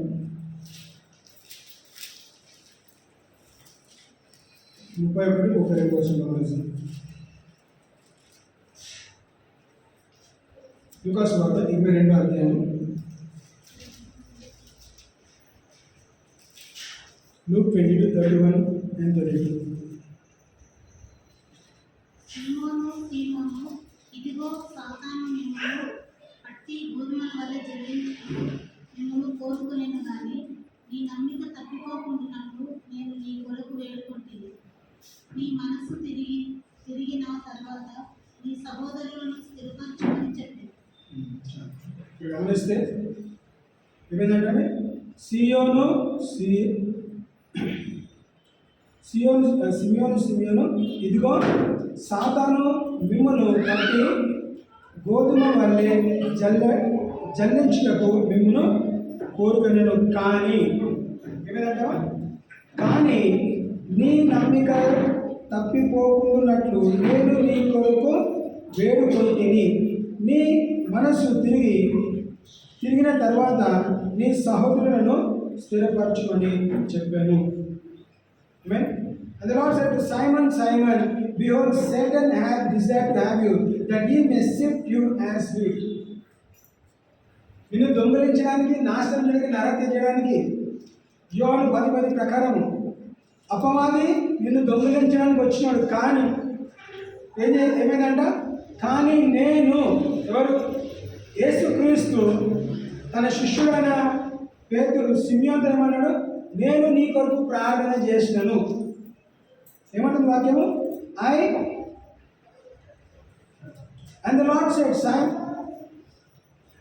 31-32 కోసం గమనిస్తాం. లూకాసు వార్త 22వ అధ్యాయం Luke 22:31 and 32. సీమోను, సీమోను, ఇదిగో సాతాను మిమ్మల్ని పట్టి గోధుమల వల్ల జల్లించుకుని మిమ్మల్ని కోరుకునేను కానీ నీ నమ్మిక తప్పిపోకుండానట్లు నేను నీ కొరకు వేడుకుంటుంది. నీ మనసు తిరిగిన తర్వాత నీ సహోదరులను స్థిరపరచుకొని చెప్పి. గమనిస్తే ఏమైందంటే సిమియోను ఇదిగో సాతాను మిమ్మల్ని పట్టి గోధుమ వల్లే జల్లించుటకు మిమ్మల్ని కోరుకునేను కానీ ఏమైందంటావా? కానీ నీ నమ్మిక తప్పిపోకున్నట్లు నేను నీ కొరకు వేడుకొంటిని. నీ మనసు తిరిగిన తర్వాత నీ సహోదరులను స్థిరపరచుమని చెప్పాను. Amen. And the Lord said to Simon, Simon, behold, Satan hath desired to have you, that he may sift you as wheat. నిన్ను దొంగలించడానికి, నాశనం చేయడానికి, నరహత్య చేయడానికి యోహాను 10:10 ప్రకారం అపవాది నిన్ను దొంగలించడానికి వచ్చినాడు. కానీ ఏమైందంట? కానీ నేను, ఎవరు? యేసుక్రీస్తు తన శిష్యుడైన పేతురు సిమియోనుతో ఏమన్నాడు? నేను నీ కొరకు ప్రార్థన చేసినాను. ఏమంటుంది వాక్యము? And the Lord said, Son,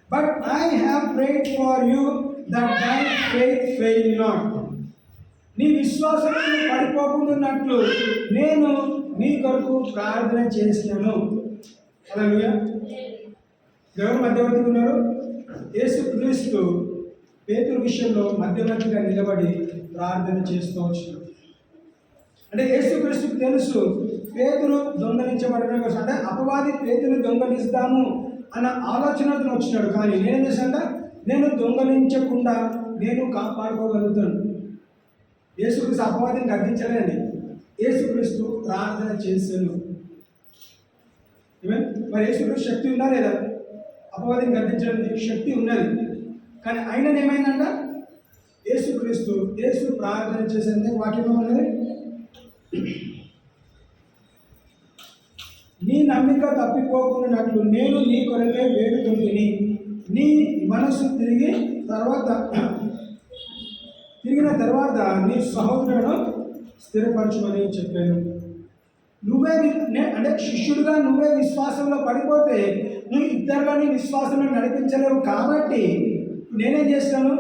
but I have prayed for you that thy faith fail not. నీ విశ్వాసం పడిపోకుండాన్నట్లు నేను నీ కొరకు ప్రార్థన చేసినాను. హల్లెలూయా. ఎవరు మధ్యవర్తిగా ఉన్నారు? యేసుక్రీస్తు పేతురు విషయంలో మధ్యవర్తిగా నిలబడి ప్రార్థన చేస్తూ వచ్చినాడు. అంటే యేసుక్రీస్తుకు తెలుసు పేతురు దొంగలించబడడం కోసం, అంటే అపవాది పేతురు దొంగలిస్తాము అన్న ఆలోచనతో వచ్చినాడు. కానీ నేనేం చేశానంట? నేను దొంగలించకుండా నేను కాపాడుకోగలుగుతాను. యేసుక్రీస్తు అపవాదిని గద్దించలేదండి. యేసుక్రీస్తు ప్రార్థన చేశాను. మరి యేసుక్రీస్తు శక్తి ఉందా లేదా? అపవాదిని గద్దించడానికి శక్తి ఉన్నది. కానీ ఆయన ఏమైందంట, యేసు ప్రార్థన చేసేందుకు వాక్యం ఉన్నది, నీ నమ్మిక తప్పిపోకున్నట్లు నేను నీ కొరకే వేడుకుంటుని, నీ మనసు తిరిగిన తర్వాత నీ సహోదరులను స్థిరపరచుమని చెప్పాను. అంటే శిష్యుడిగా నువ్వే విశ్వాసంలో పడిపోతే నువ్వు ఇద్దరిని విశ్వాసంలో నడిపించలేవు. కాబట్టి నేనేం చేస్తాను,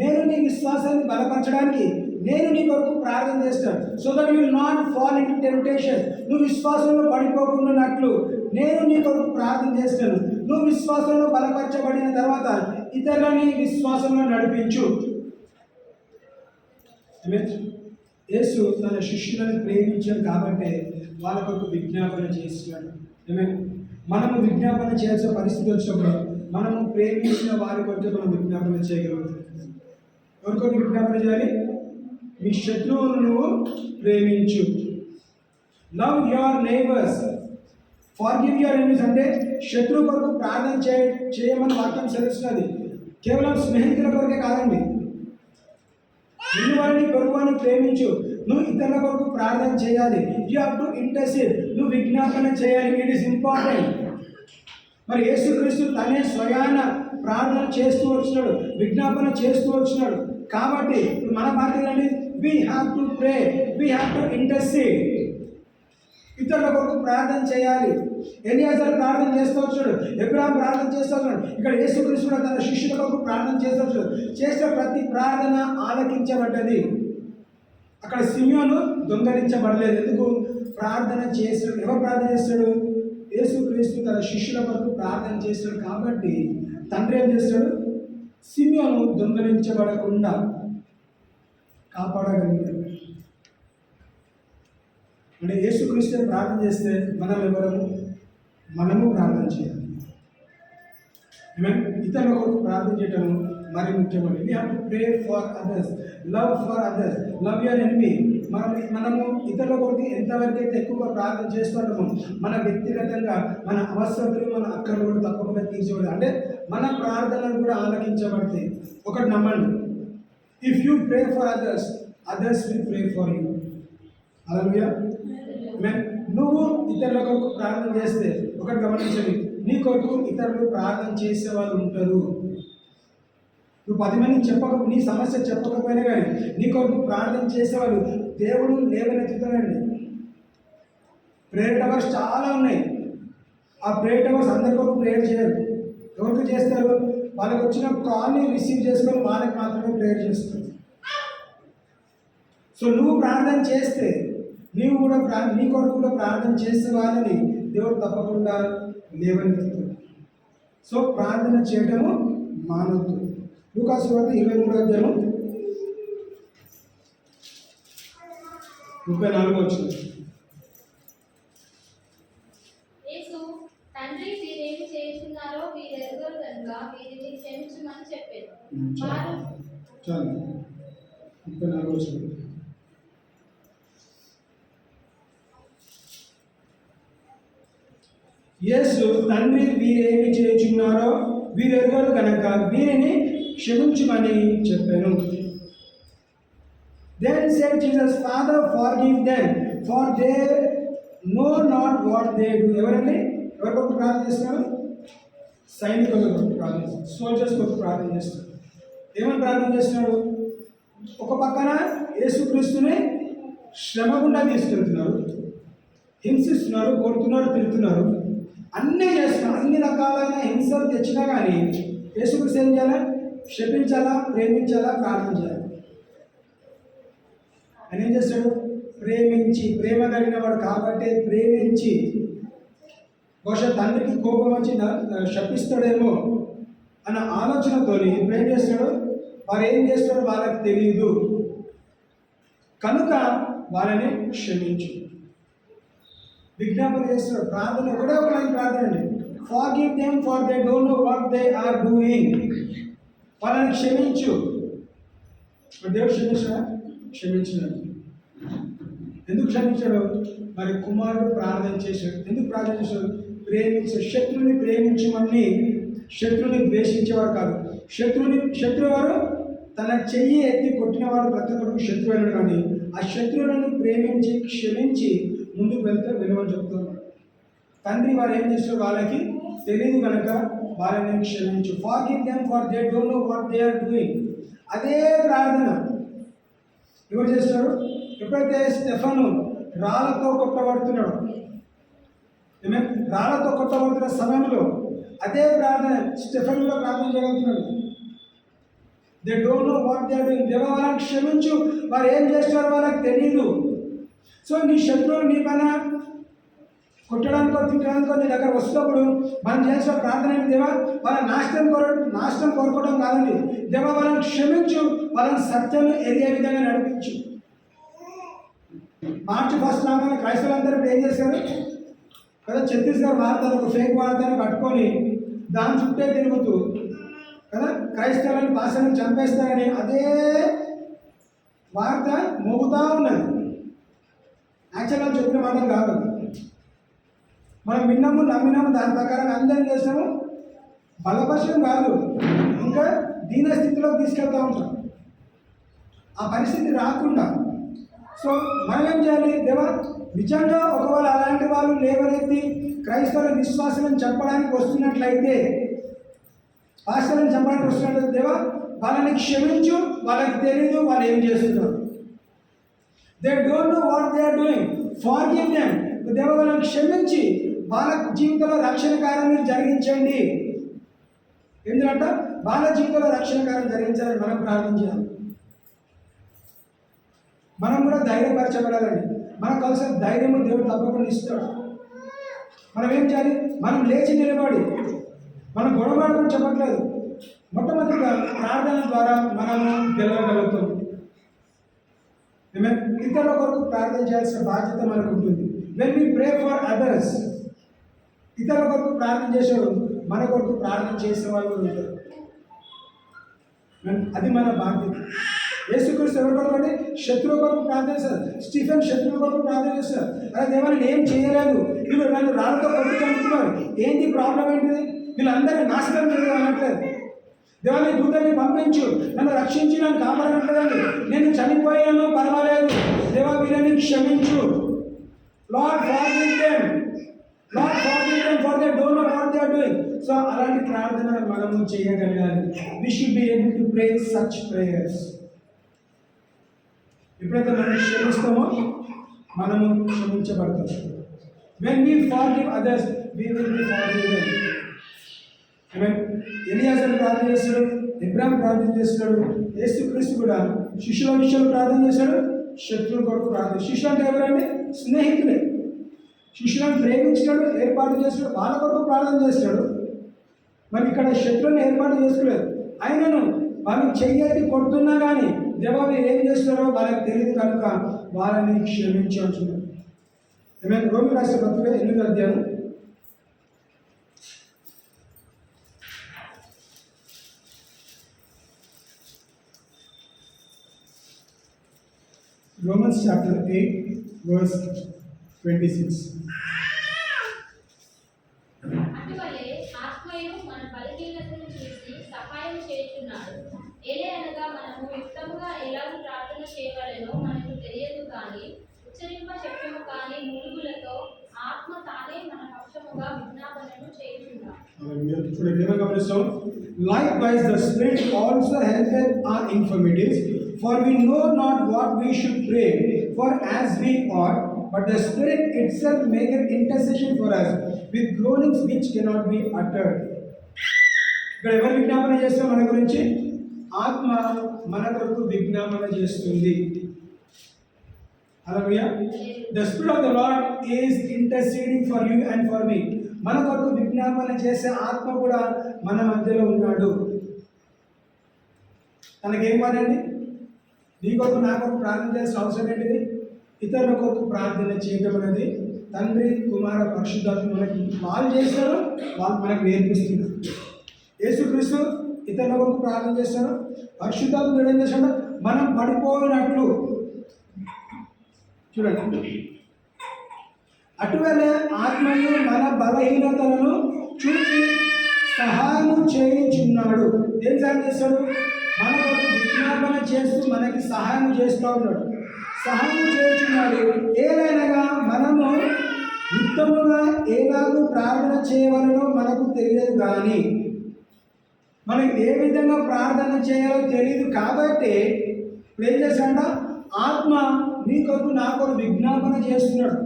నేను నీ విశ్వాసాన్ని బలపరచడానికి నేను నీ కొరకు ప్రార్థన చేస్తాను. So that you will not fall in to temptation. నువ్వు విశ్వాసంలో పడిపోకున్నట్లు నేను నీ కొరకు ప్రార్థన చేస్తాను. నువ్వు విశ్వాసంలో బలపరచబడిన తర్వాత ఇతరులని విశ్వాసంలో నడిపించు. యేసు తన శిష్యులను ప్రేమించాడు కాబట్టి వాళ్ళ కొరకు విజ్ఞాపన చేస్తున్నాడు. మనము విజ్ఞాపన చేయాల్సిన పరిస్థితి వచ్చినప్పుడు మనము ప్రేమించిన వారి కొరకు మనం విజ్ఞాపన చేయగలుగుతాం. ఎవరికొరకు విజ్ఞాపన చేయాలి? మీ శత్రువులను నువ్వు ప్రేమించు. Love your neighbours, forgive your enemies. అంటే శత్రువు కొరకు ప్రార్థన చేయమని వాక్యం సెలవుస్తున్నది. కేవలం స్నేహితుల కొరకే కాదండి. నిన్ను వారిని పొరుగువారిని ప్రేమించు. నువ్వు ఇతరుల కొరకు ప్రార్థన చేయాలి. You have to intercede. నువ్వు విజ్ఞాపన చేయాలి. It is important. మరి యేసుక్రీస్తు తనే స్వయాన ప్రార్థన చేస్తూ వచ్చినాడు, విజ్ఞాపన చేస్తూ వచ్చినాడు. కాబట్టి మన బాధ్యత ఏంటి? We have to pray, we have to intercede. ఇతరుల కొరకు ప్రార్థన చేయాలి. ఎలియాజరు ప్రార్థన చేస్తూ వచ్చాడు, అబ్రహాము ప్రార్థన చేస్తూ వచ్చాడు. ఇక్కడ యేసుక్రీస్తు తన శిష్యుల కొరకు ప్రార్థన చేస్తూ వచ్చాడు. చేసిన ప్రతి ప్రార్థన ఆలకించబడ్డది. అక్కడ సిమియోను దొంగలించబడలేదు. ఎందుకు? ప్రార్థన చేస్తాడు. ఎవరు ప్రార్థన చేస్తాడు? యేసుక్రీస్తు తన శిష్యుల కొరకు ప్రార్థన చేస్తాడు. కాబట్టి తండ్రి ఏం చేస్తాడు? సిమియోను దొంగలించబడకుండా కాపాడగలిగాడు. అంటే యేసుక్రీస్తు ప్రార్థన చేస్తే మనము ప్రార్థన చేయాలి. ఇతరుల కొరకు ప్రార్థన చేయటం మరి ముఖ్యమండి. We have to pray for others, love for others, love your enemy. మనము ఇతరుల కొరకు ఎంతవరకు అయితే ఎక్కువగా ప్రార్థన చేస్తున్నామో మన వ్యక్తిగతంగా మన అవసరతలు, మన అక్కర్లు కూడా తప్పకుండా తీర్చబడతాయి. అంటే మన ప్రార్థనలు కూడా ఆలకించబడతాయి. ఒకటి నమ్మండి, if you pray for others, others will pray for you. Hallelujah. నువ్వు ఇతరుల కొరకు ప్రార్థన చేస్తే ఒకటి గమనించండి, నీ కొరకు ఇతరులు ప్రార్థన చేసే వాళ్ళు ఉంటారు. నువ్వు 10 మందికి నీ సమస్య చెప్పకపోయినా కానీ నీ కొరకు ప్రార్థన చేసేవాళ్ళు దేవుడు లేవనెత్తుతాడండి. ప్రేయర్ టవర్స్ చాలా ఉన్నాయి. ఆ ప్రేయర్ టవర్స్ అందరి కొరకు ప్రేయర్ చేయరు. ఎవరికి చేస్తారు? వాళ్ళకి వచ్చిన కాల్ని రిసీవ్ చేసుకొని వాళ్ళకి మాత్రమే ప్రేయర్ చేస్తారు. సో నువ్వు ప్రార్థన చేస్తే నీవు కూడా నీ కొరకు కూడా ప్రార్థన చేసే వాళ్ళని దేవుడు తప్పకుండా లేవనెత్తుతాడు. సో ప్రార్థన చేయటము మానవద్దు. లూకాసు వార్త 23వ అధ్యాయం 34వ వచనం. యేసు తండ్రి వీరేమి చేస్తున్నారో వీరెరుగరు కనుక వీరిని క్షమించమని చెప్పారు. వారు చాలు 34వ వచనం. యేసు తండ్రి వీరేమి చేయుచున్నారో వీరెరుగరు కనుక వీరిని క్షమించమని చెప్పాను. Then said Jesus, Father, forgive them, for they know not what they do. ఎవరండి? ఎవరి కొరకు ప్రార్థన చేస్తున్నారు? సైనికుల కొరకు ప్రార్థన చేస్తారు, సోల్జర్స్ కొరకు ప్రార్థన చేస్తారు. ఏమని ప్రార్థన చేస్తున్నాడు? ఒక పక్కన యేసుక్రీస్తుని శ్రమ గుండా తీసుకెళ్తున్నారు, హింసిస్తున్నారు, కొడుతున్నారు, తిరుగుతున్నారు, అన్నీ చేస్తున్నారు. అన్ని రకాలైన హింసలు తెచ్చినా కానీ యేసుక్రీస్తు ఏం చేయాలి? క్షమించాలా, ప్రేమించాలా, ప్రార్థన చేయాలి. ఆయన ఏం చేస్తాడు? ప్రేమించి, ప్రేమ కలిగిన వాడు కాబట్టి ప్రేమించి, బహుశా తండ్రికి కోపం వచ్చి శపిస్తాడేమో అన్న ఆలోచనతో ఇప్పుడు ఏం చేస్తాడు? వారు ఏం చేస్తాడో వాళ్ళకి తెలియదు కనుక వాళ్ళని క్షమించు. విజ్ఞాపన చేస్తాడు. ప్రార్థన ఒకటే ఒక లైన్ ప్రార్థన అండి, forgive them for they don't know what they are doing. వాళ్ళని క్షమించు. దేవుడు క్షమించాడా? క్షమించినాడు. ఎందుకు క్షమించాడు? మరి కుమారుడు ప్రార్థన చేశాడు. ఎందుకు ప్రార్థన చేశాడు? శత్రువుని ప్రేమించమని శత్రువుని ద్వేషించేవారు కాదు. శత్రువు వారు తన చెయ్యి ఎత్తి కొట్టినవాడు ప్రతి ఒక్కరికి శత్రువు అయినాడు, కానీ ఆ శత్రువులను ప్రేమించి క్షమించి ముందుకు వెళ్తే విలువని చెప్తున్నారు. తండ్రి వారు ఏం చేస్తారు, వాళ్ళకి తెలియదు కనుక వాళ్ళని క్షమించు. Forgive them for they don't know what they are doing. అదే ప్రార్థన ఎవరు చేస్తారు? ఎప్పుడైతే స్టెఫను రాళ్ళతో కొట్టబడుతున్నాడు, రాళ్ళతో కొట్టబడుతున్న సమయంలో అదే ప్రార్థన స్టెఫన్ కూడా ప్రార్థన చేయగలుగుతున్నాడు. They don't know what they are doing. దేవా వాళ్ళని క్షమించు, వారు ఏం చేస్తారో వాళ్ళకి తెలియదు. సో నీ శత్రువులు నీ పైన కొట్టడానికో తిట్టడానికో నీ దగ్గర వస్తున్నప్పుడు మనం చేసిన ప్రార్థన ఏంటి? దేవా వాళ్ళ నాశనం కోరుకోవడం కాదండి. దేవా వాళ్ళని క్షమించు, వాళ్ళని సత్యం ఎరిగే విధంగా నడిపించు. మార్చి 1 రాగానే క్రైస్తవులందరూ ఇప్పుడు ఏం చేశారు కదా, ఛత్తీస్గఢ్ వార్తలు ఒక ఫేక్ వార్తను పట్టుకొని దాని చుట్టే తిరుగుతూ కదా క్రైస్తవులను భాషను చంపేస్తారని అదే వార్త మోగుతూ ఉన్నది. యాక్చువల్గా చెప్పిన మాట కాదు, మనం విన్నాము నమ్మినాము, దాని ప్రకారం అందరం చేస్తాము, బలపరచడం కాదు, ఇంకా దీన స్థితిలోకి తీసుకెళ్తూ ఉంటాం. ఆ పరిస్థితి రాకుండా సో మనం ఏం చేయాలి? దేవా నిజంగా ఒకవేళ అలాంటి వాళ్ళు లేవనెత్తి క్రైస్తవుల విశ్వాసాలను చెప్పడానికి వస్తున్నట్లయితే, పాస్టర్లను చెప్పడానికి వస్తున్నట్లయితే, దేవా వాళ్ళని క్షమించు, వాళ్ళకి తెలీదు వాళ్ళు ఏం చేస్తున్నారు. They don't know what they are doing. Forgive them. దేవా వాళ్ళని క్షమించి వాళ్ళ జీవితంలో రక్షణ కార్యం మీరు జరిగించండి. ఎందుకంటే వాళ్ళ జీవితంలో రక్షణ కార్యం జరిగించాలని మనం ప్రార్థించాలి. మనం కూడా ధైర్యపరచబడాలండి. మనకు కావాల్సిన ధైర్యము దేవుడు తప్పకుండా ఇస్తాడు. మనం ఏం చేయాలి? మనం లేచి నిలబడి మనం గొడవడమని చెప్పట్లేదు, మొట్టమొదటిగా ప్రార్థన ద్వారా మనము గెలవగలుగుతాం. ఇతరుల కొరకు ప్రార్థన చేయాల్సిన బాధ్యత మనకు ఉంటుంది. When we pray for others, ఇతరుల కొరకు ప్రార్థన చేసేవాడు మన కొరకు ప్రార్థన చేసే వాళ్ళు ఉంటారు. అది మన బాధ్యత. యేసుక్రీస్తు ఎవరి కొరకు అంటే శత్రువు కొరకు ప్రార్థన చేస్తారు. స్టీఫెన్ శత్రువు కొరకు ప్రార్థన చేస్తారు. అరే దేవా నేను ఏం చేయలేదు, వీళ్ళు నన్ను రాళ్ళతో కొట్టుకుంటున్నారు, ఏంటి ప్రాబ్లం ఏంటిది, వీళ్ళందరినీ నాశనం చేయడం అనట్లేదు. దేవా నీ దూతని పంపించు, నన్ను రక్షించి నన్ను కాపాడనట్లేదండి. నేను చనిపోయాను పర్వాలేదు, దేవా వీళ్ళని క్షమించు. Lord forgive them, lord forgive them for they don't know what they are doing. So అలాంటి ప్రార్థన మనము చేయగలగాలి. We should be able to pray such prayers. ఎప్పుడైతే మనం క్షమిస్తామో మనము క్షమించబడతాం. When we forgive others we will be forgiven. ఎలియాజరు ప్రార్థన చేస్తాడు, ఇబ్రాహిం ప్రార్థన చేస్తాడు, యేసుక్రీస్తు కూడా శిష్యుల విషయంలో ప్రార్థన చేశాడు, శత్రువుల కొరకు ప్రార్థన. శిష్యులు అంటే ఎవరండి? స్నేహితులే. శిష్యులను ప్రేమించాడు, ఏర్పాటు చేస్తాడు, వాళ్ళ కొరకు ప్రార్థన చేస్తాడు. మరి ఇక్కడ శత్రువుని ఏర్పాటు చేసుకోలేదు. ఆయనను వాళ్ళు చెయ్యెత్తి కొడుతున్నా కానీ దేవా మీరు ఏం చేస్తారో వాళ్ళకి తెలియదు కనుక వాళ్ళని క్షమించవచ్చు. రోమి రాష్ట్ర పత్రిక 8వ అధ్యాయం Romans chapter 8 verse 26. అటువలే ఆత్మయు మన బలహీనతను చూసి సహాయం చేస్తున్నాడు. ఏలయనగా మనము యుక్తముగా ఎలాగ ప్రార్థన చేయవలెనో మనకు తెలియదు కానీ ఉచ్చరింప శక్యము కానీ మూలుగులతో ఆత్మ తానే మన పక్షముగా విజ్ఞాపనను చేయుచున్నాడు. చూడండి ఏమో గమనిస్తాం. Likewise the Spirit also helpeth our infirmities, for we know not what we should pray for as we ought, but the Spirit itself maketh intercession for us with groanings which cannot be uttered. ఇక్కడ ఎవరు విజ్ఞాపన చేస్తారు మన గురించి? ఆత్మ మన కొరకు విజ్ఞాపన చేస్తుంది. హల్లెలూయా. The Spirit of the Lord is interceding for you and for me. మన కొరకు విజ్ఞాపన చేసే ఆత్మ కూడా మన మధ్యలో ఉన్నాడు. తనకేం పనండి? నీ కొరకు నా కొరకు ప్రార్థన చేసిన అవసరం ఏంటిది? ఇతరుల కొరకు ప్రార్థన చేయడం అనేది తండ్రి కుమార పరిశుద్ధాత్మ మనకి వాళ్ళు చేస్తారు, వాళ్ళు మనకు నేర్పిస్తున్నారు. యేసుక్రీస్తు ఇతరుల కొరకు ప్రార్థన చేస్తారు, పరిశుద్ధాత్మ ఏం చేస్తాడు? మనం పడిపోయినట్లు చూడండి అటువలే ఆత్మయు మన బలహీనతలను చూసి సహాయము చేయించున్నాడు. ఏం సహాయం చేస్తాడు? మనకు విజ్ఞాపన చేస్తూ మనకి సహాయం చేస్తూ ఉన్నాడు. సహాయం చేయించున్నాడు. ఏదైనా మనము యుక్తముగా ఏలాగూ ప్రార్థన చేయవలనో మనకు తెలియదు, కానీ మనకి ఏ విధంగా ప్రార్థన చేయాలో తెలియదు కాబట్టి ఏం చేశాడ? ఆత్మ నీ కొరకు నా కొరకు విజ్ఞాపన చేస్తున్నాడు.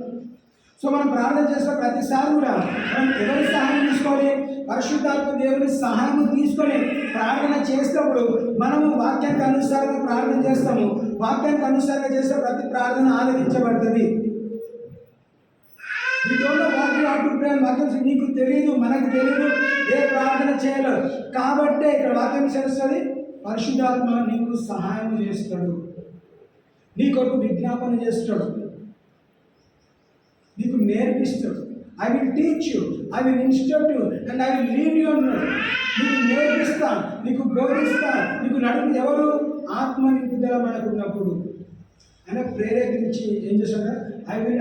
సో మనం ప్రార్థన చేసిన ప్రతిసారి కూడా మనం ఎవరి సహాయం తీసుకోవాలి? పరిశుద్ధాత్మ దేవుని సహాయం తీసుకొని ప్రార్థన చేసినప్పుడు మనము వాక్యానికి అనుసారంగా ప్రార్థన చేస్తాము. వాక్యానికి అనుసారంగా చేస్తే ప్రతి ప్రార్థన ఆలకించబడుతుంది. వాక్యం నీకు తెలియదు, మనకు తెలియదు ఏ ప్రార్థన చేయాలో. కాబట్టే ఇక్కడ వాక్యం చేస్తుంది, పరిశుద్ధాత్మ నీకు సహాయం చేస్తాడు, నీ కొరకు విజ్ఞాపన చేస్తాడు, నీకు నేర్పిస్తాడు. I will teach you, I will instruct you and I will lead you అన్నాడు. నీకు నేర్పిస్తా, నీకు బోధిస్తా, నీకు నడుపు. ఎవరు? ఆత్మ నింపుదల మనకు ఉన్నప్పుడు ఆయన ప్రేరేపించి ఏం చేశాడు? I will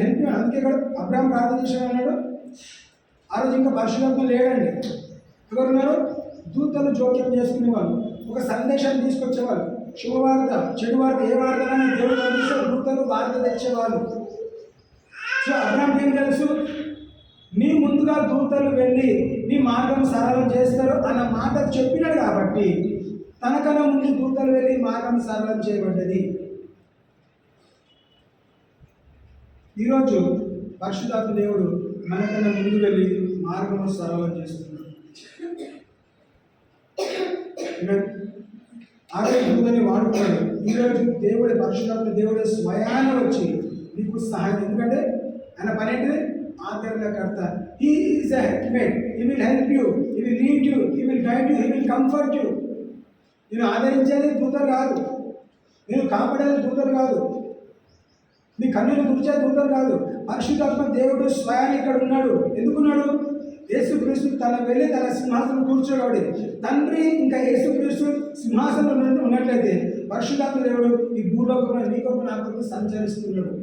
help you. అందుకే ఇక్కడ అబ్రాహం ప్రార్థన చేశాడు అన్నాడు. ఆ రోజు ఇంకా పరిశుధాత్మ లేడండి. ఎవరున్నారు? దూతలు జోక్యం చేసుకునే వాళ్ళు, ఒక సందేశాన్ని తీసుకొచ్చేవాళ్ళు, శుభవార్త చెడు వార్త ఏ వార్తనైనా దేవుడు పంపిస్తే దూతలు వార్త తెచ్చేవాళ్ళు. సో అబ్రాహాంకి ఏం తెలుసు? నీ ముందుగా దూతలు వెళ్ళి నీ మార్గం సరళం చేస్తారు అన్న మాట చెప్పినాడు కాబట్టి తనకన్నా ముందు దూతలు వెళ్ళి మార్గం సరళం చేయబడ్డది. ఈరోజు పరిశుద్ధాత్మ దేవుడు మనకన్నా ముందు వెళ్ళి మార్గం సరళం చేస్తున్నాడు. ఆరోగ్య దూతని వాడుకున్నాడు. ఈరోజు దేవుడి పరిశుద్ధాత్మ దేవుడు స్వయాన వచ్చి నీకు సహాయం. ఎందుకంటే ఆయన పని ఏంటిది? ఆదరణకర్త. He is a helpmate. He will help you, he will lead you, he will guide you, he will comfort you. నేను ఆదరించేది దూతలు కాదు, నేను కాపాడేది దూతలు కాదు, నీ కన్నులు తుడిచేది దూతలు కాదు. పరిశుద్ధాత్మ దేవుడు స్వయాన్ని ఇక్కడ ఉన్నాడు. ఎందుకున్నాడు? యేసుక్రీస్తు తన వెళ్ళి తన సింహాసనం కూర్చోబడి, తండ్రి ఇంకా యేసుక్రీస్తు సింహాసనం ఉన్నట్లయితే పరిశుద్ధాత్మ దేవుడు ఈ భూలోకంలో నీ కొరకు నా కొరకు సంచరిస్తున్నాడు.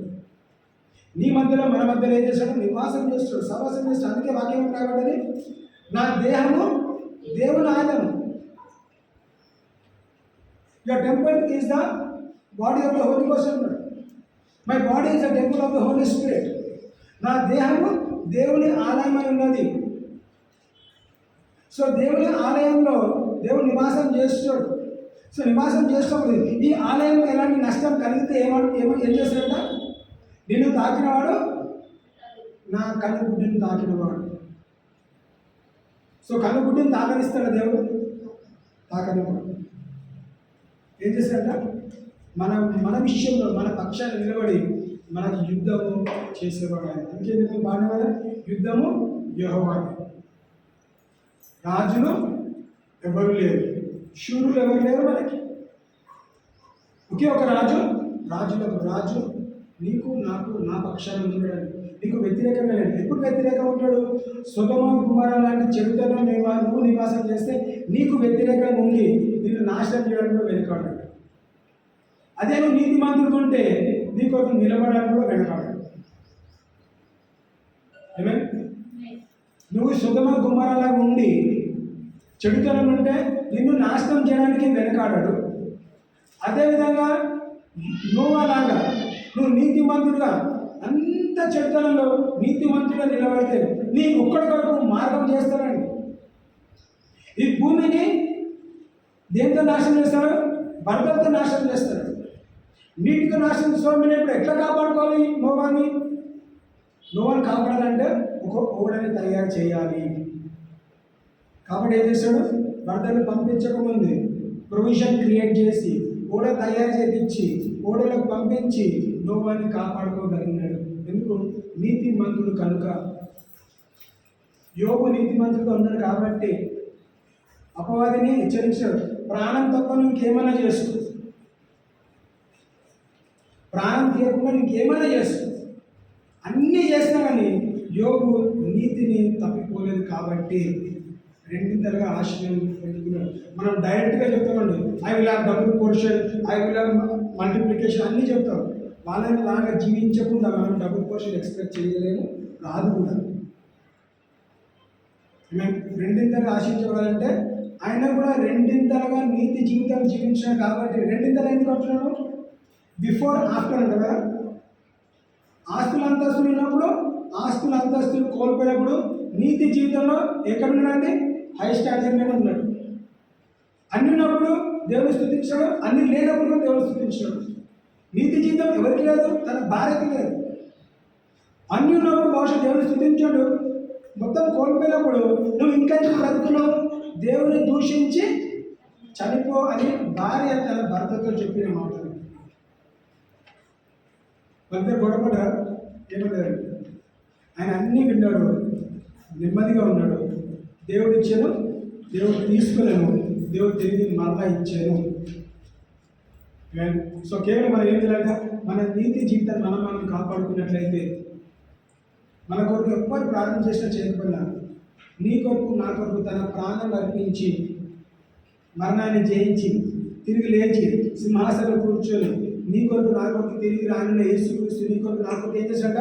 నీ మధ్యలో మన మధ్యలో ఏం చేస్తాడు? నివాసం చేస్తాడు, సవాసం చేస్తాడు. అందుకే వాక్యం రాబడ్డది, నా దేహము దేవుని ఆలయము. Your temple is the body of the holy ghost అన్నాడు. My body is the temple of the holy spirit. నా దేహము దేవుని ఆలయమై ఉన్నది. సో దేవుని ఆలయంలో దేవుడు నివాసం చేస్తాడు. సో నివాసం చేసినప్పుడు ఈ ఆలయంలో ఎలాంటి నష్టం కలిగితే ఏం చేస్తాడంట? నిన్ను తాకినవాడు నా కన్నుగుడ్డిని తాకినవాడు. సో కన్నుగుడ్డిని తాకనిస్తాడు దేవుడు? తాకనివాడు. ఏం చేస్తాడంట? మన విషయంలో మన పక్షాన్ని నిలబడి మనకు యుద్ధము చేసేవాడు ఆయన. ఇంకేందుకు బాగా యుద్ధము యెహోవాది. రాజులు ఎవరు లేరు, శూరులు ఎవరు లేరు మనకి. ఒకే ఒక రాజు, రాజులకు రాజు నీకు నాకు నా పక్షాన్ని ఉండడానికి. నీకు వ్యతిరేకంగా లేదు. ఎప్పుడు వ్యతిరేకంగా ఉంటాడు? సొదొమ గుమొర్ర లాంటి చెడుతలో నువ్వు నివాసం చేస్తే నీకు వ్యతిరేకంగా ఉండి నిన్ను నాశనం చేయడానికి వెనుకాడు. అదే నువ్వు నీతిమంతుడు ఉంటే నీకు నిలబడడానికి కూడా వెనకాడు. ఏమే? నువ్వు సొదొమ గుమొర్రలా ఉండి చెడుతనం ఉంటే నిన్ను నాశనం చేయడానికి వెనకాడాడు. అదేవిధంగా నోవాలాగా నువ్వు నీతిమంతుడుగా అంత చెడుతనంలో నీతిమంతుడుగా నిలబడితే నీ ఒక్కడి కొరకు మార్గం చేస్తాడండి. ఈ భూమిని దేంతో నాశనం చేస్తాడు? వరదలతో నాశనం చేస్తాడు. నీటితో నాశనం సోమనేప్పుడు ఎట్లా కాపాడుకోవాలి? నోవాని కాపాడాలంటే ఒక ఓడని తయారు చేయాలి. కాబట్టి ఏం చేశాడు? వరదలు పంపించకముందు ప్రొవిజన్ క్రియేట్ చేసి ఓడ తయారు చేయించి ఓడలకు పంపించి నోవాని కాపాడుకోగలిగినాడు. ఎందుకు? నీతిమంతుడు కనుక. యోబు నీతిమంతుడుగా ఉన్నాడు కాబట్టి అపవాదిని హెచ్చరించాడు, ప్రాణం తప్ప ఇంకేమైనా చేసుకో, ప్రాణం తీయకుండా ఇంకేమైనా చేసుకో. అన్నీ చేసినా కానీ యోబు నీతిని తప్పిపోలేదు కాబట్టి రెండింతలుగా ఆశ్రయం పెట్టుకున్నాడు. మనం డైరెక్ట్గా చెప్తామండి, I will have double portion, I will have multiplication అన్నీ చెప్తాం. వాళ్ళని లాగా జీవించకుండా మనం డబుల్ పోర్షన్ ఎక్స్పెక్ట్ చేయలేము, రాదు కూడా. మేము రెండింతలుగా ఆశించవాలంటే ఆయన కూడా రెండింతలుగా నీతి జీవితం జీవించాడు కాబట్టి రెండింతలు ఎందుకు అంటున్నాడు? బిఫోర్ ఆఫ్టర్ అంట కదా. ఆస్తులు అంతస్తులు ఉన్నప్పుడు, ఆస్తులు అంతస్తులు కోల్పోయినప్పుడు నీతి జీవితంలో ఎక్కడ ఉన్నాడండి? హై స్టాండర్డ్ మీద ఉన్నాడు. అన్ని ఉన్నప్పుడు దేవుని స్తుతించాడు, అన్ని లేనప్పుడు దేవుని స్తుతించాడు. నీతి జీవితం ఎవరికి లేదు? తన భార్యకి లేదు. అన్ని ఉన్నప్పుడు బహుశా దేవుని స్తుతించాడు, మొత్తం కోల్పోయినప్పుడు నువ్వు ఇంకా బ్రతుకున్నావు, దేవుని దూషించి చనిపో అని భార్య తన భర్తతో చెప్పిన మాటలు. భర్త గొడవపడ ఏమన్నాడు? ఆయన అన్నీ విన్నాడు, నెమ్మదిగా ఉన్నాడు. దేవుడు ఇచ్చాను, దేవుడు తీసుకున్నాను, దేవుడు తిరిగి మరలా ఇచ్చాను. సో కేవలం మనం ఏం చేయాలంటే మన నీతి జీవితాన్ని మనం కాపాడుకున్నట్లయితే మన కొరకు ఎవ్వరు ప్రార్థన చేసినా చేయకపోయినా నీ కొరకు నా కొరకు తన ప్రాణం అర్పించి మరణాన్ని జయించి తిరిగి లేచి సింహాసనం కూర్చొని నీ కొరకు నా కొరకు తిరిగి రానున్న యేసుక్రీస్తు నీ కొరకు నా కొరకు ఏం చేశాడ?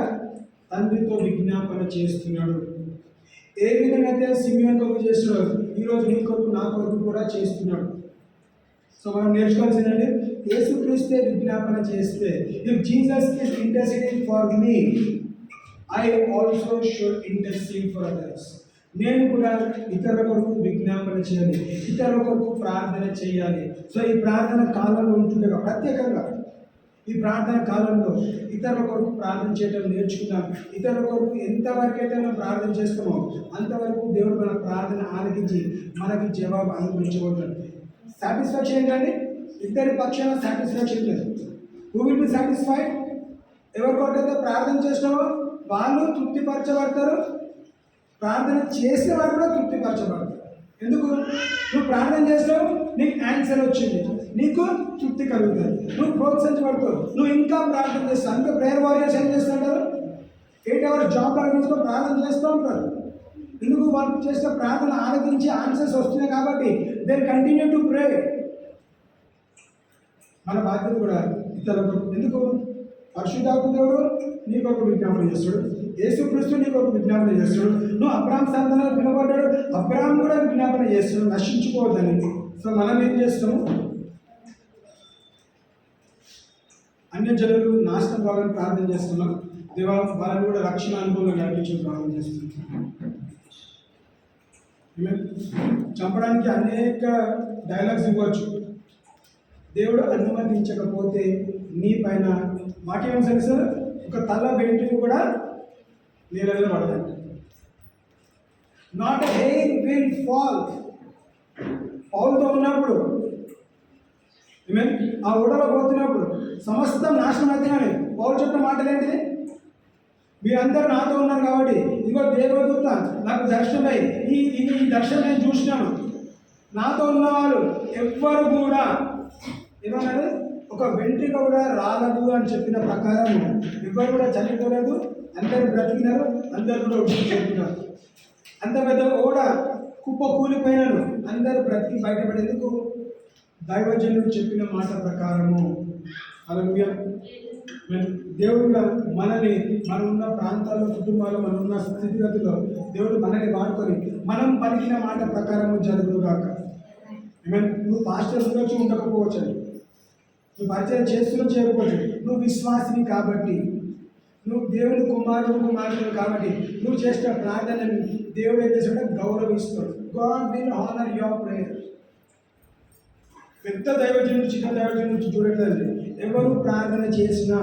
తండ్రితో విజ్ఞాపన చేస్తున్నాడు. ఏ విధంగా అయితే సిమియోను కొరకు చేస్తున్నాడు, ఈరోజు నీ కొరకు నా కొరకు కూడా చేస్తున్నాడు. సో మనం నేర్చుకోవాల్సిందంటే యేసుక్రీస్తే విజ్ఞాపన చేస్తే, if Jesus is interceding for me, I also should intercede for others. నేను కూడా ఇతరుల కొరకు విజ్ఞాపన చేయాలి, ఇతరుల కొరకు ప్రార్థన చేయాలి. సో ఈ ప్రార్థన కాలంలో ఉంటుండగా ప్రత్యేకంగా ఈ ప్రార్థన కాలంలో ఇతరుల కొరకు ప్రార్థన చేయడం నేర్చుకుందాం. ఇతరుల కొరకు ఎంతవరకు అయితే మనం ప్రార్థన చేస్తామో అంతవరకు దేవుడు మన ప్రార్థన ఆలకించి మనకి జవాబు అనుభవించబోతాడు. సాటిస్ఫాక్షన్ ఏంటండి? ఇద్దరి పక్షాన సాటిస్ఫాక్షన్ లేదు. Who will be satisfied? ఎవరి కొరకైతే ప్రార్థన చేసినావో వాళ్ళు తృప్తిపరచబడతారు, ప్రార్థన చేసిన వారు కూడా తృప్తిపరచబడతారు. ఎందుకు? నువ్వు ప్రార్థన చేస్తావు, నీకు ఆన్సర్ వచ్చింది, నీకు తృప్తి కలుగుతుంది, నువ్వు ప్రోత్సహించబడతావు, నువ్వు ఇంకా ప్రార్థన చేస్తావు. అందుకే ప్రేయర్ వారియర్స్ ఏం చేస్తుంటారు? 8 hours జాబ్ తీసుకొని ప్రార్థన చేస్తూ ఉంటారు. ఎందుకు? వాళ్ళు చేసిన ప్రార్థన ఆలకించి ఆన్సర్స్ వస్తున్నాయి కాబట్టి దే కంటిన్యూ టు ప్రే. మన బాధ్యత కూడా ఇతరులకు. ఎందుకు? పరిశుద్ధాత్మ దేవుడు నీ కొరకు విజ్ఞాపన చేస్తాడు, యేసుక్రీస్తు నీ కొరకు విజ్ఞాపన చేస్తాడు. నువ్వు అబ్రాహాం సంతానాలు పిలవబడ్డాడు, అబ్రాహాం కూడా విజ్ఞాపన చేస్తాడు నశించుకోవద్దని. సో మనం ఏం చేస్తాము? అన్య జనులు నాశనం కావాలని ప్రార్థన చేస్తున్నాం. దేవా వాళ్ళని కూడా రక్షణ అనుభవంలో నడిపించి ప్రార్థన చేస్తున్నాం. చంపడానికి అనేక డైలాగ్స్ ఇవ్వచ్చు. దేవుడు అనుమతించకపోతే నీ పైన వాక్యం తెలుసు, ఒక తల వెంట్రుక కూడా నీళ్ళలో పడతాడు. Not hair will fall. పౌలుతో ఉన్నప్పుడు ఆ ఓడలో పోతున్నప్పుడు సమస్తం నాశనం అవుతున్నాయి. పౌలు చెప్పిన మాటలు ఏంటిది? మీరందరూ నాతో ఉన్నారు కాబట్టి ఇదిగో దేవదూత నాకు దర్శనమై ఈ దర్శనం నేను చూసినాను. నాతో ఉన్నవాళ్ళు ఎవ్వరు కూడా ఏమన్నారు? ఒక వెంట్రుక కూడా రాలదు అని చెప్పిన ప్రకారం ఎవ్వరు కూడా చనిపోలేదు, అందరూ బ్రతికినారు, అందరూ కూడా చెప్తున్నారు. అంత పెద్ద ఓడ కుప్ప కూలిపోయినాను, అందరూ బ్రతికి బయటపడేందుకు దైవజనుడు చెప్పిన మాట ప్రకారము. హల్లెలూయా. దేవుడు మనల్ని మనం ఉన్న ప్రాంతాల్లో, కుటుంబాల్లో, మనం ఉన్న స్థితిగతుల్లో దేవుడు మనల్ని వాడుకొని మనం పలికిన మాట ప్రకారము జరుగుగాక. నువ్వు పాస్టర్ ఉండొచ్చు, ఉండకపోవచ్చు, నువ్వు పరిచయం చేస్తున్నా చేయకపోవచ్చు, నువ్వు విశ్వాసిని కాబట్టి, నువ్వు దేవుని కుమారుడు కాబట్టి నువ్వు చేసిన ప్రార్థనని దేవుడు ఏం చేస్తాడంటే గౌరవిస్తాడు. God will honour your prayer. పెద్ద దైవజనుడు చిన్న దైవజనుడు చూడట్లేదు. ఎవరు ప్రార్థన చేసినా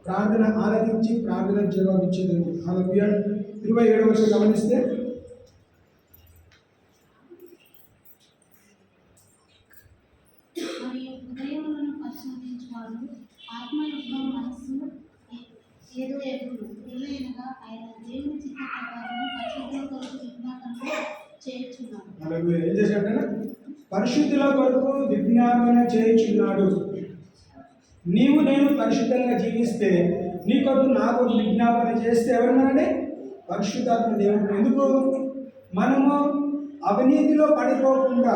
ప్రార్థన ఆలకించి ప్రార్థన జవాబిచ్చేది. హల్లెలూయా. 27వ వచనం గమనిస్తే, హృదయములను పరిశోధించువాడు ఆత్మయుక్త మనస్సు ఏదో ఎప్పుడు ఎల్లైనగా ఆయన దేవుని చిత్త ప్రకారం పరిశుద్ధుల కొరకు విజ్ఞాపన చేయుచున్నాడు. హల్లెలూయా. ఏం చేశాడంటే పరిశుద్ధుల కొరకు విజ్ఞాపన చేయుచున్నాడు. నీవు నేను పరిశుద్ధంగా జీవిస్తే నీ కొరకు నా కొరకు విజ్ఞాపన చేస్తే ఎవరున్నారండి? పరిశుద్ధాత్మ దేవుడు. ఎందుకు? మనము అవినీతిలో పడిపోకుండా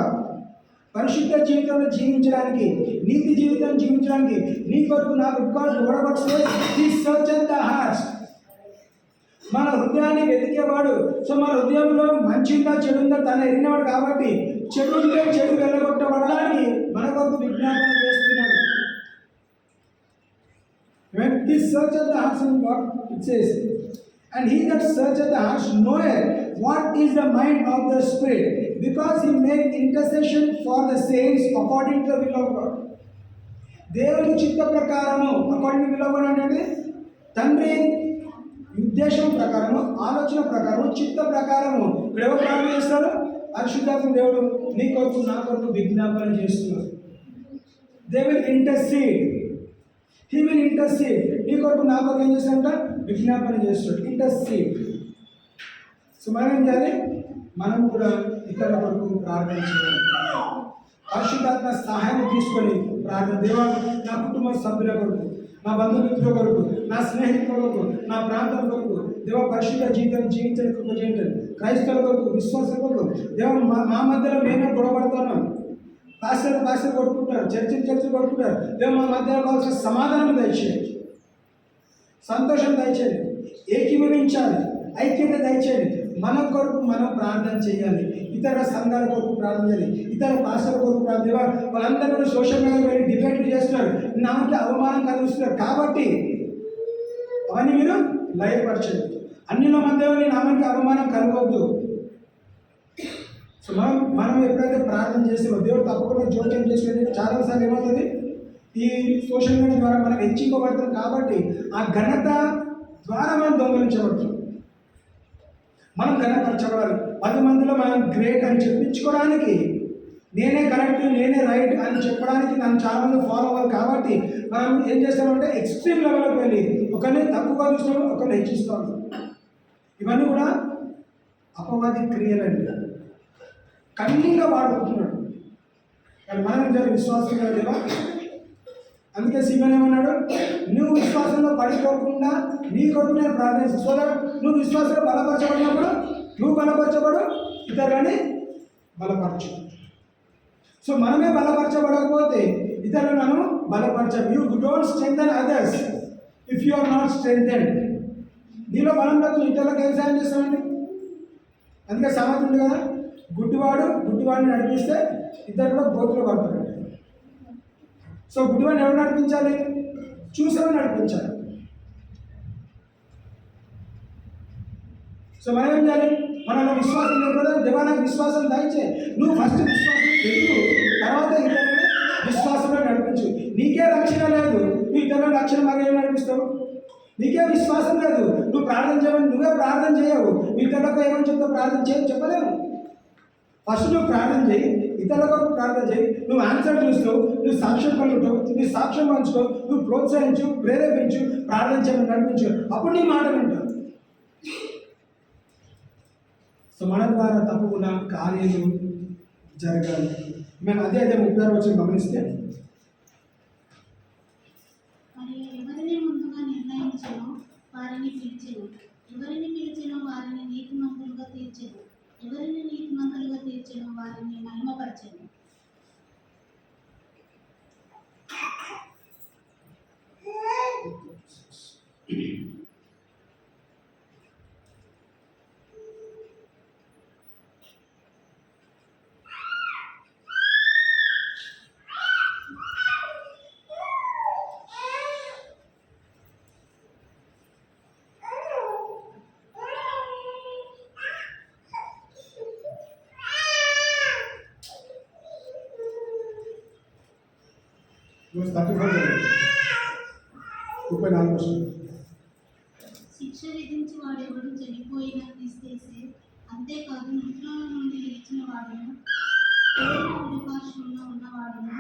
పరిశుద్ధ జీవితంలో జీవించడానికి, నీతి జీవితం జీవించడానికి నీ కొరకు నాకు గొడవస్తే ఈ సర్చెస్ ద హార్ట్స్. మన హృదయాన్ని వెతికేవాడు. సో మన హృదయంలో మంచి ఉందా చెడు ఉందా తను ఎరిగినవాడు కాబట్టి చెడు ఉంటే చెడు వెళ్ళగొట్టబడడానికి మన కొరకు విజ్ఞాపన చేస్తున్నాడు. When he searches the hearts and what it says, and he that searcheth the hearts knoweth what is the mind of the Spirit, because he makes intercession for the saints according to the will of God. దేవుని చిత్త ప్రకారము, according to will of God అంటే తండ్రి ఉద్దేశం ప్రకారము, ఆలోచన ప్రకారము, చిత్త ప్రకారము ఎవరు ప్రార్థన చేస్తారు? పరిశుద్ధాత్మ దేవుడు నీ కొరకు నా కొరకు విజ్ఞాపన చేస్తున్నారు. They will intercede. He will intercede. నీ కొరకు నా కొరకు ఏం చేస్తాడంట? విజ్ఞాపన చేస్తాడు. ఇంటర్సీడ్. సో మనం ఏం చేయాలి? మనం కూడా ఇతరుల కొరకు ప్రార్థన చేయాలి. పరిశుద్ధాత్మ సహాయం తీసుకొని ప్రార్థన. దేవా, నా కుటుంబ సభ్యుల కొరకు, నా బంధుమిత్రుల కొరకు, నా స్నేహితుల కొరకు, నా ప్రాంతం కొరకు దేవ పరిశుద్ధ జీవితం జీవించడానికి కృప చేయండి. క్రైస్తవుల కొరకు, విశ్వాసుల కొరకు దేవ మా మధ్యలో మేమే గొడవడుతున్నాం. పాస్టర్ కొట్టుకుంటారు, చర్చలు కొట్టుకుంటారు. దేవ మా మధ్యలో కావాల్సిన సమాధానం దయచేయండి, సంతోషం దయచేయండి, ఏకీభవించాలి, ఐక్యత దయచేయండి. మన కొరకు మనం ప్రార్థన చేయాలి. ఇతర సంఘాల కొరకు ప్రార్థన చేయాలి. ఇతర పాస్టర్ల కొరకు ప్రార్థన. వాళ్ళందరూ కూడా సోషల్ మీడియాలో వెళ్ళి డిబేట్లు చేస్తున్నారు, నామకి అవమానం కలిగిస్తున్నారు. కాబట్టి అవన్నీ మీరు లయపరచండి. అన్నిల మధ్యలో నామకి అవమానం కలగొద్దు. సో మనం ఎప్పుడైతే ప్రార్థన చేస్తామో దేవుడు తప్పకుండా జోక్యం చేసుకుని చాలాసార్లు ఏమవుతుంది, ఈ సోషల్ మీడియా ద్వారా మనం హెచ్చింపబడతాం. కాబట్టి ఆ ఘనత ద్వారా మనం దొంగలించబడుతుంది. మనం ఘనపరచబడాలి. 10 మందిలో మనం గ్రేట్ అని చెప్పించుకోవడానికి, నేనే కరెక్ట్, నేనే రైట్ అని చెప్పడానికి నన్ను చాలామంది ఫాలో అవ్వాలి. కాబట్టి మనం ఏం చేస్తామంటే ఎక్స్ట్రీమ్ లెవెల్లోకి వెళ్ళి ఒకరిని తక్కువగా చూస్తాము, ఒకరిని హెచ్చిస్తాము. ఇవన్నీ కూడా అపవాది క్రియలండి. కన్నీగా వాడుకుంటున్నాడు. కానీ మనం జరిగే విశ్వాసం లేవా? అందుకే సీమన్ ఏమన్నాడు? నువ్వు విశ్వాసంలో పడిపోకుండా నీ కొరకు నేను ప్రార్థిస్తాను. సో దట్ నువ్వు విశ్వాసంలో బలపరచబడినప్పుడు నువ్వు బలపరచబడు, ఇతరులని బలపరచు. సో మనమే బలపరచబడకపోతే ఇతరులను మనం బలపరచం. You don't strengthen others if you are not strengthened. నీలో బలం లేదు, ఇతరులకు ఏం సాయం చేస్తామండి? అందుకే సామెత ఉంది కదా, గుడ్డివాడిని నడిపిస్తే ఇద్దరు కూడా గోతులో పడతారు. సో గుడ్డివాడిని ఎవరు నడిపించాలి? చూసేవాడు నడిపించాలి. సో మనం ఏం చేయాలి? మనలో విశ్వాసం లేకుండా దేవా నాకు విశ్వాసం దయచే. నువ్వు ఫస్ట్ విశ్వాసం ఎదుగు, తర్వాత ఇతరులను విశ్వాసంలో నడిపించు. నీకే రక్షణ లేదు, నువ్వు ఇతరుల రక్షణ మాకు నడిపిస్తావు. నీకే విశ్వాసం లేదు, నువ్వు ప్రార్థన చేయమని నువ్వే ప్రార్థన చేయవు. ఇతరులకు ఏమని చెప్తావు? ప్రార్థన చేయని చెప్పలేము. ఫస్ట్ నువ్వు ప్రార్థన చేయి, ఇతరుల కొరకు ప్రార్థన చేయి. నువ్వు ఆన్సర్ చూస్తావు, నువ్వు సాక్ష్యం కలుగుతావు, నువ్వు సాక్ష్యం పంచుకో, నువ్వు ప్రోత్సహించు, ప్రేరేపించు, ప్రార్థన చేయమని నడిపించు. అప్పుడు నీ మాట వింటావు. సో మన ద్వారా తప్పకుండా కార్యాలు జరగాలి. మేము అదే 36 వచ్చి గమనిస్తే, మరి ఎవరిని ముందుగా నిర్ణయించను వారిని పిలిచెను, ఎవరిని పిలిచెను వారిని నీతిమంతులుగా తీర్చెను, ఎవరిని నీతిమంతులుగా తీర్చెను వారిని మహిమపరచెను. verse 34, 34. శిక్ష విధించి వాడెవడు చనిపోయిన తీసేసి, అంతేకాదు ఇంట్లో నుండి లేచిన వాడును, కుడిపార్శ్వంలో ఉన్నవాడును,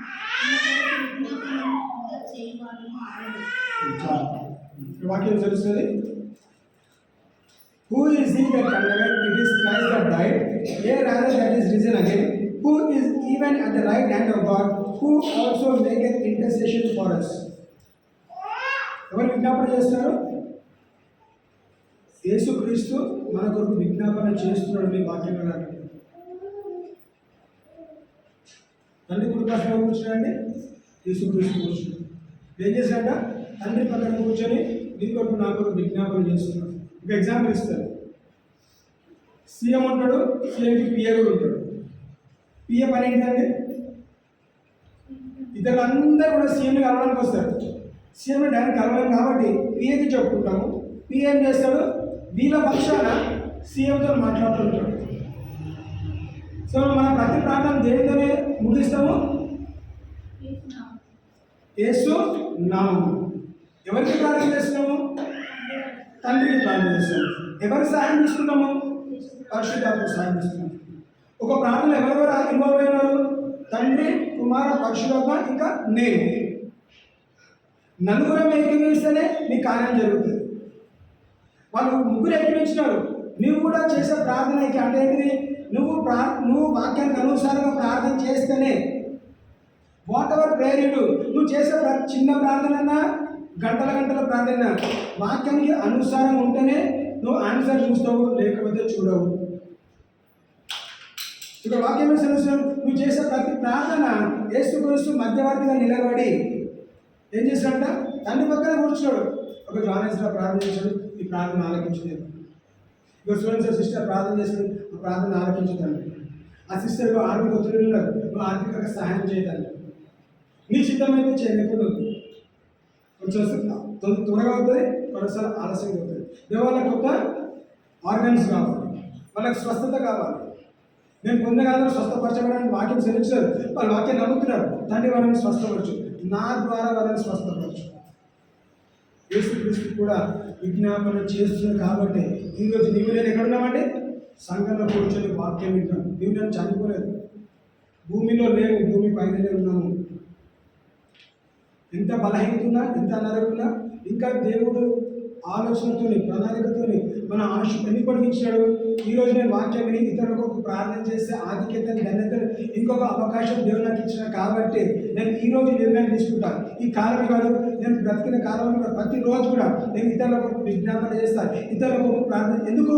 విజ్ఞాపన చేయవాడును ఆడడు. వాక్యం తెలుస్తుంది. Who is he that condemneth? It is Christ that died, yea rather that is risen again, who is even at the right hand of God, who also maketh intercession for us. ఎవరు విజ్ఞాపన చేస్తారు? యేసుక్రీస్తు మన కొరకు విజ్ఞాపన చేస్తున్నాడు. మీ వాక్యంలో తండ్రి కుడిపార్శ్వంలో కూర్చున్నాడండి, యేసుక్రీస్తు కూర్చున్నాడు. ఏం చేశాడ? తండ్రి పక్కన కూర్చొని నీ కొరకు నా కొరకు విజ్ఞాపన చేస్తున్నాడు. ఒక ఎగ్జాంపుల్ ఇస్తాను. సీఎం ఉంటాడు, సీఎంకి పిఏ కూడా ఉంటాడు. పిఏ పని ఏంటండి? ఇద్దరు అందరూ కూడా సీఎంని కలవడానికి వస్తారు. సీఎంని డైరెక్ట్ కలవలేం కాబట్టి పిఏకి చెప్పుకుంటాము. పిఏ ఏం చేస్తాడు? వీళ్ళ పక్షాన సీఎంతో మాట్లాడుతుంటాడు. సో మన ప్రతి ప్రాంతం దేనితోనే ముగిస్తాము? యేసు నామము. ఎవరికి ప్రార్థన చేస్తున్నాము? తండ్రికి ప్రార్థన చేస్తున్నాము. ఎవరి సహాయం తీసుకున్నాము? పరిశుద్ధాత్మ సహాయం తీసుకున్నాము. ఒక ప్రార్థన ఎవరెవరు ఇన్వాల్వ్ అయినారు? తండ్రి, కుమార, పరిశుద్ధాత్మ, ఇంకా నేను. నలుగురం ఏకీభవిస్తేనే నీ కార్యం జరుగుతుంది. వాళ్ళు ముగ్గురు ఏకీభవించినారు. నువ్వు కూడా చేసే ప్రార్థనకి అంటే ఏంటిది? నువ్వు వాక్యానికి అనుసారంగా ప్రార్థన చేస్తేనే, వాట్ ఎవర్ ప్రేయర్ నువ్వు చేసే చిన్న ప్రార్థన, గంటల ప్రార్థన వాక్యానికి అనుసారం ఉంటేనే నువ్వు ఆన్సర్ చూస్తావు, లేకపోతే చూడవు. ఇక్కడ వాక్యం అనుసారం నువ్వు చేసే ప్రతి ప్రార్థన యేసుక్రీస్తు మధ్యవర్తిగా నిలబడి ఏం చేశాడంట? తండ్రి పక్కన కూర్చున్నాడు. ఒక జానేశ్వర ప్రార్థన చేశాడు, ఈ ప్రార్థన ఆలకించలేదు. ఇక స్టూడెంట్స్ సిస్టర్ ప్రార్థన చేశాడు, ఆ ప్రార్థన ఆలకించుతాను. ఆ సిస్టర్కు ఆర్థిక ఒత్తిడి ఉన్నారు, నువ్వు ఆర్థికంగా సహాయం చేయడానికి నీ సిద్ధమైతే చేయలేకపోతుంది. కొంచెం త్వరగా అవుతుంది, కొన్నిసార్లు ఆలస్యంగా అవుతుంది. వాళ్ళకి కొత్త ఆర్గన్స్ కావాలి, వాళ్ళకి స్వస్థత కావాలి. నేను పొందగలను స్వస్థపరచబడడానికి వాక్యం సెలవుచ్చారు. వాళ్ళు వాక్యం నమ్ముతున్నారు. తండ్రి వాళ్ళని స్వస్థపరచు, నా ద్వారా వాళ్ళని స్వస్థపరచు. యేసుక్రీస్తు కూడా విజ్ఞాపన చేస్తున్నాడు. కాబట్టి ఈరోజు నీవు నేను ఎక్కడున్నామంటే సంఘంలో కూర్చొని వాక్యం వింటాం. నీవు నేను చనిపోలేదు, భూమిలో లేవు, భూమి పైననే ఉన్నాము. ఎంత బలహీనతున్నా, ఎంత అనారోగ్యన్నా, ఇంకా దేవుడు ఆలోచనతోని, ప్రణాళికతోని మన ఆశ ఎన్ని పొడిగించాడు. ఈరోజు నేను వాక్యం విని ఇతరులకు ప్రార్థన చేస్తే ఆధిక్యతను, ఘనతను, ఇంకొక అవకాశం దేవుడు నాకు ఇచ్చిన కాబట్టి నేను ఈరోజు నిర్ణయం తీసుకుంటాను. ఈ కాలమే కాదు, నేను బ్రతికిన కాలంలో ప్రతిరోజు కూడా నేను ఇతరులకు విజ్ఞాపన చేస్తాను, ఇతరులకు ప్రార్థన. ఎందుకు?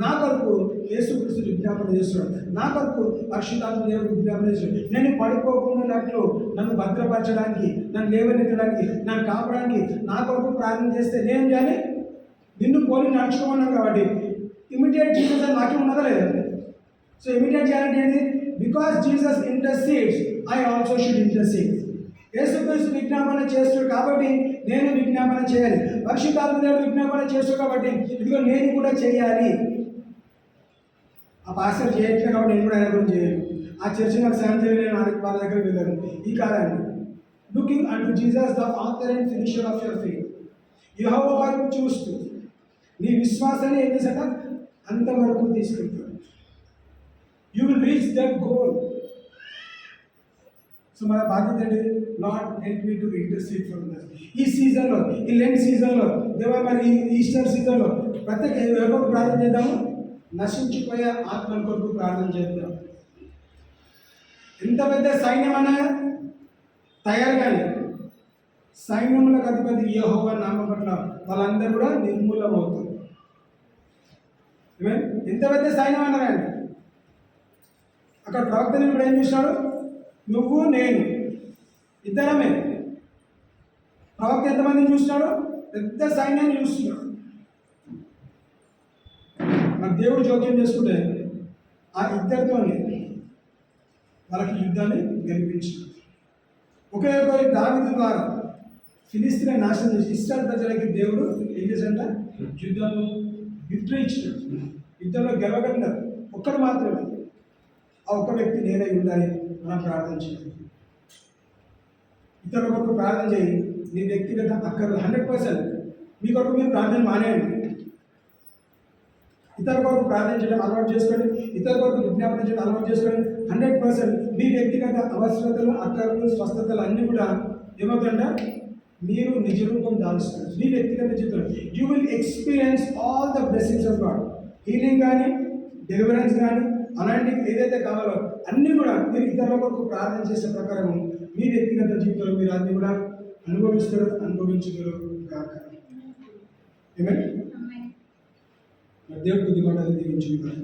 నా కొరకు యేసుక్రీస్తు విజ్ఞాపన చేస్తున్నాడు, నా కొరకు పరిశుద్ధాత్మ దేవుడు విజ్ఞాపన చేస్తున్నాడు. నేను పడిపోకున్నట్లు నన్ను భద్రపరచడానికి, నన్ను లేవనెత్తడానికి, నన్ను కాపాడడానికి నా కొరకు ప్రార్థన చేస్తే నేను కానీ నిన్ను పోలి నడుచుకోమన్నాను. కాబట్టి ఇమిడియట్ జీసస్ అని వాక్యం ఉన్నదా లేదండి? సో ఇమిడియట్ చేయాలంటే ఏంటి? Because Jesus ఇంటర్సీడ్స్, I also should intercede. యేసుక్రీస్తు విజ్ఞాపన చేస్తాడు కాబట్టి నేను విజ్ఞాపన చేయాలి. పరిశుద్ధాత్మ దేవుడు విజ్ఞాపన చేస్తాడు కాబట్టి ఇదిగో నేను కూడా చేయాలి. ఆ పాస్టర్ చేయట్లేదు కాబట్టి నేను కూడా ఆయన గురించి చేయాలి. ఆ చర్చ నాకు సాయం చేయాలి, నేను వాళ్ళ దగ్గర వెళ్ళాను. ఈ కాలంలో looking and Jesus the author and finisher of your faith, యెహోవా వైపు చూస్తూ నీ విశ్వాసాన్ని ఏం చేశాక అంతవరకు తీసుకెళ్తాడు. You will reach that goal. So మన బాధ్యత ఏంటి? Lord help me to intercede for thus. ఈ సీజన్లో, ఈ లెంట్ సీజన్లో, దేవా మరి ఈస్టర్ సీజన్లో ప్రత్యేక ఎవరికి ప్రార్థన చేద్దాము? నశించిపోయే ఆత్మల కొరకు ప్రార్థన చేద్దాం. ఎంత పెద్ద సైన్యం అన్నా తయారు కానీ సైన్యములకు అధిపతి యెహోవా నామం పట్ల వాళ్ళందరూ కూడా నిర్మూలమవుతారు. ఎంత పెద్ద సైన్యం అన్నారండి. అక్కడ ప్రవక్తని ఇప్పుడు ఏం చూసినాడు? నువ్వు నేను ఇద్దరమే. ప్రవక్త ఎంతమందిని చూస్తున్నాడు? పెద్ద సైన్యాన్ని చూస్తున్నాడు. మరి దేవుడు జోక్యం చేసుకుంటే ఆ ఇద్దరితో వాళ్ళకి యుద్ధాన్ని గెలిపించాడు. ఒకే దావీదు ద్వారా ఫిలిస్తీన్ నాశనం చేసి ఇశ్రాయేలు ప్రజలకి దేవుడు ఏం చేశాడంట? యుద్ధంలో విక్టరీ ఇచ్చినాడు. యుద్ధంలో గెలవగలిగినారు ఒక్కరు మాత్రమే. ఆ ఒక్క వ్యక్తి నేనే ఉండాలి. మనం ప్రార్థన చేయాలి. ఇతరుల కొరకు ప్రార్థన చేయి. నీ వ్యక్తిగత అక్కర్లు 100% మీ కొరకు మీరు ప్రార్థన మానేయండి. ఇతర కొరకు ప్రార్థన చేయడం అలవాటు చేసుకోండి. ఇతర కొరకు విజ్ఞాపన చేయడం అలవాటు చేసుకోండి. 100% మీ వ్యక్తిగత అవసరతలు, అక్కర్లు, స్వస్థతలు అన్నీ కూడా ఏమవుతుందంట? మీరు నిజ రూపం దాల్చుతారు. మీ వ్యక్తిగత జీవితంలో you will experience all the blessings of God. Healing కానీ, డెలివరెన్స్ కానీ, అలాంటి ఏదైతే కావాలో అన్నీ కూడా మీరు ఇతరుల కొరకు ప్రార్థన చేసే ప్రకారం మీ వ్యక్తిగత జీవితంలో మీరు అన్నీ కూడా అనుభవించగలరు కాక. ఏమైనా దేవుడు కొద్ది మాట దీవించుకుంటారు.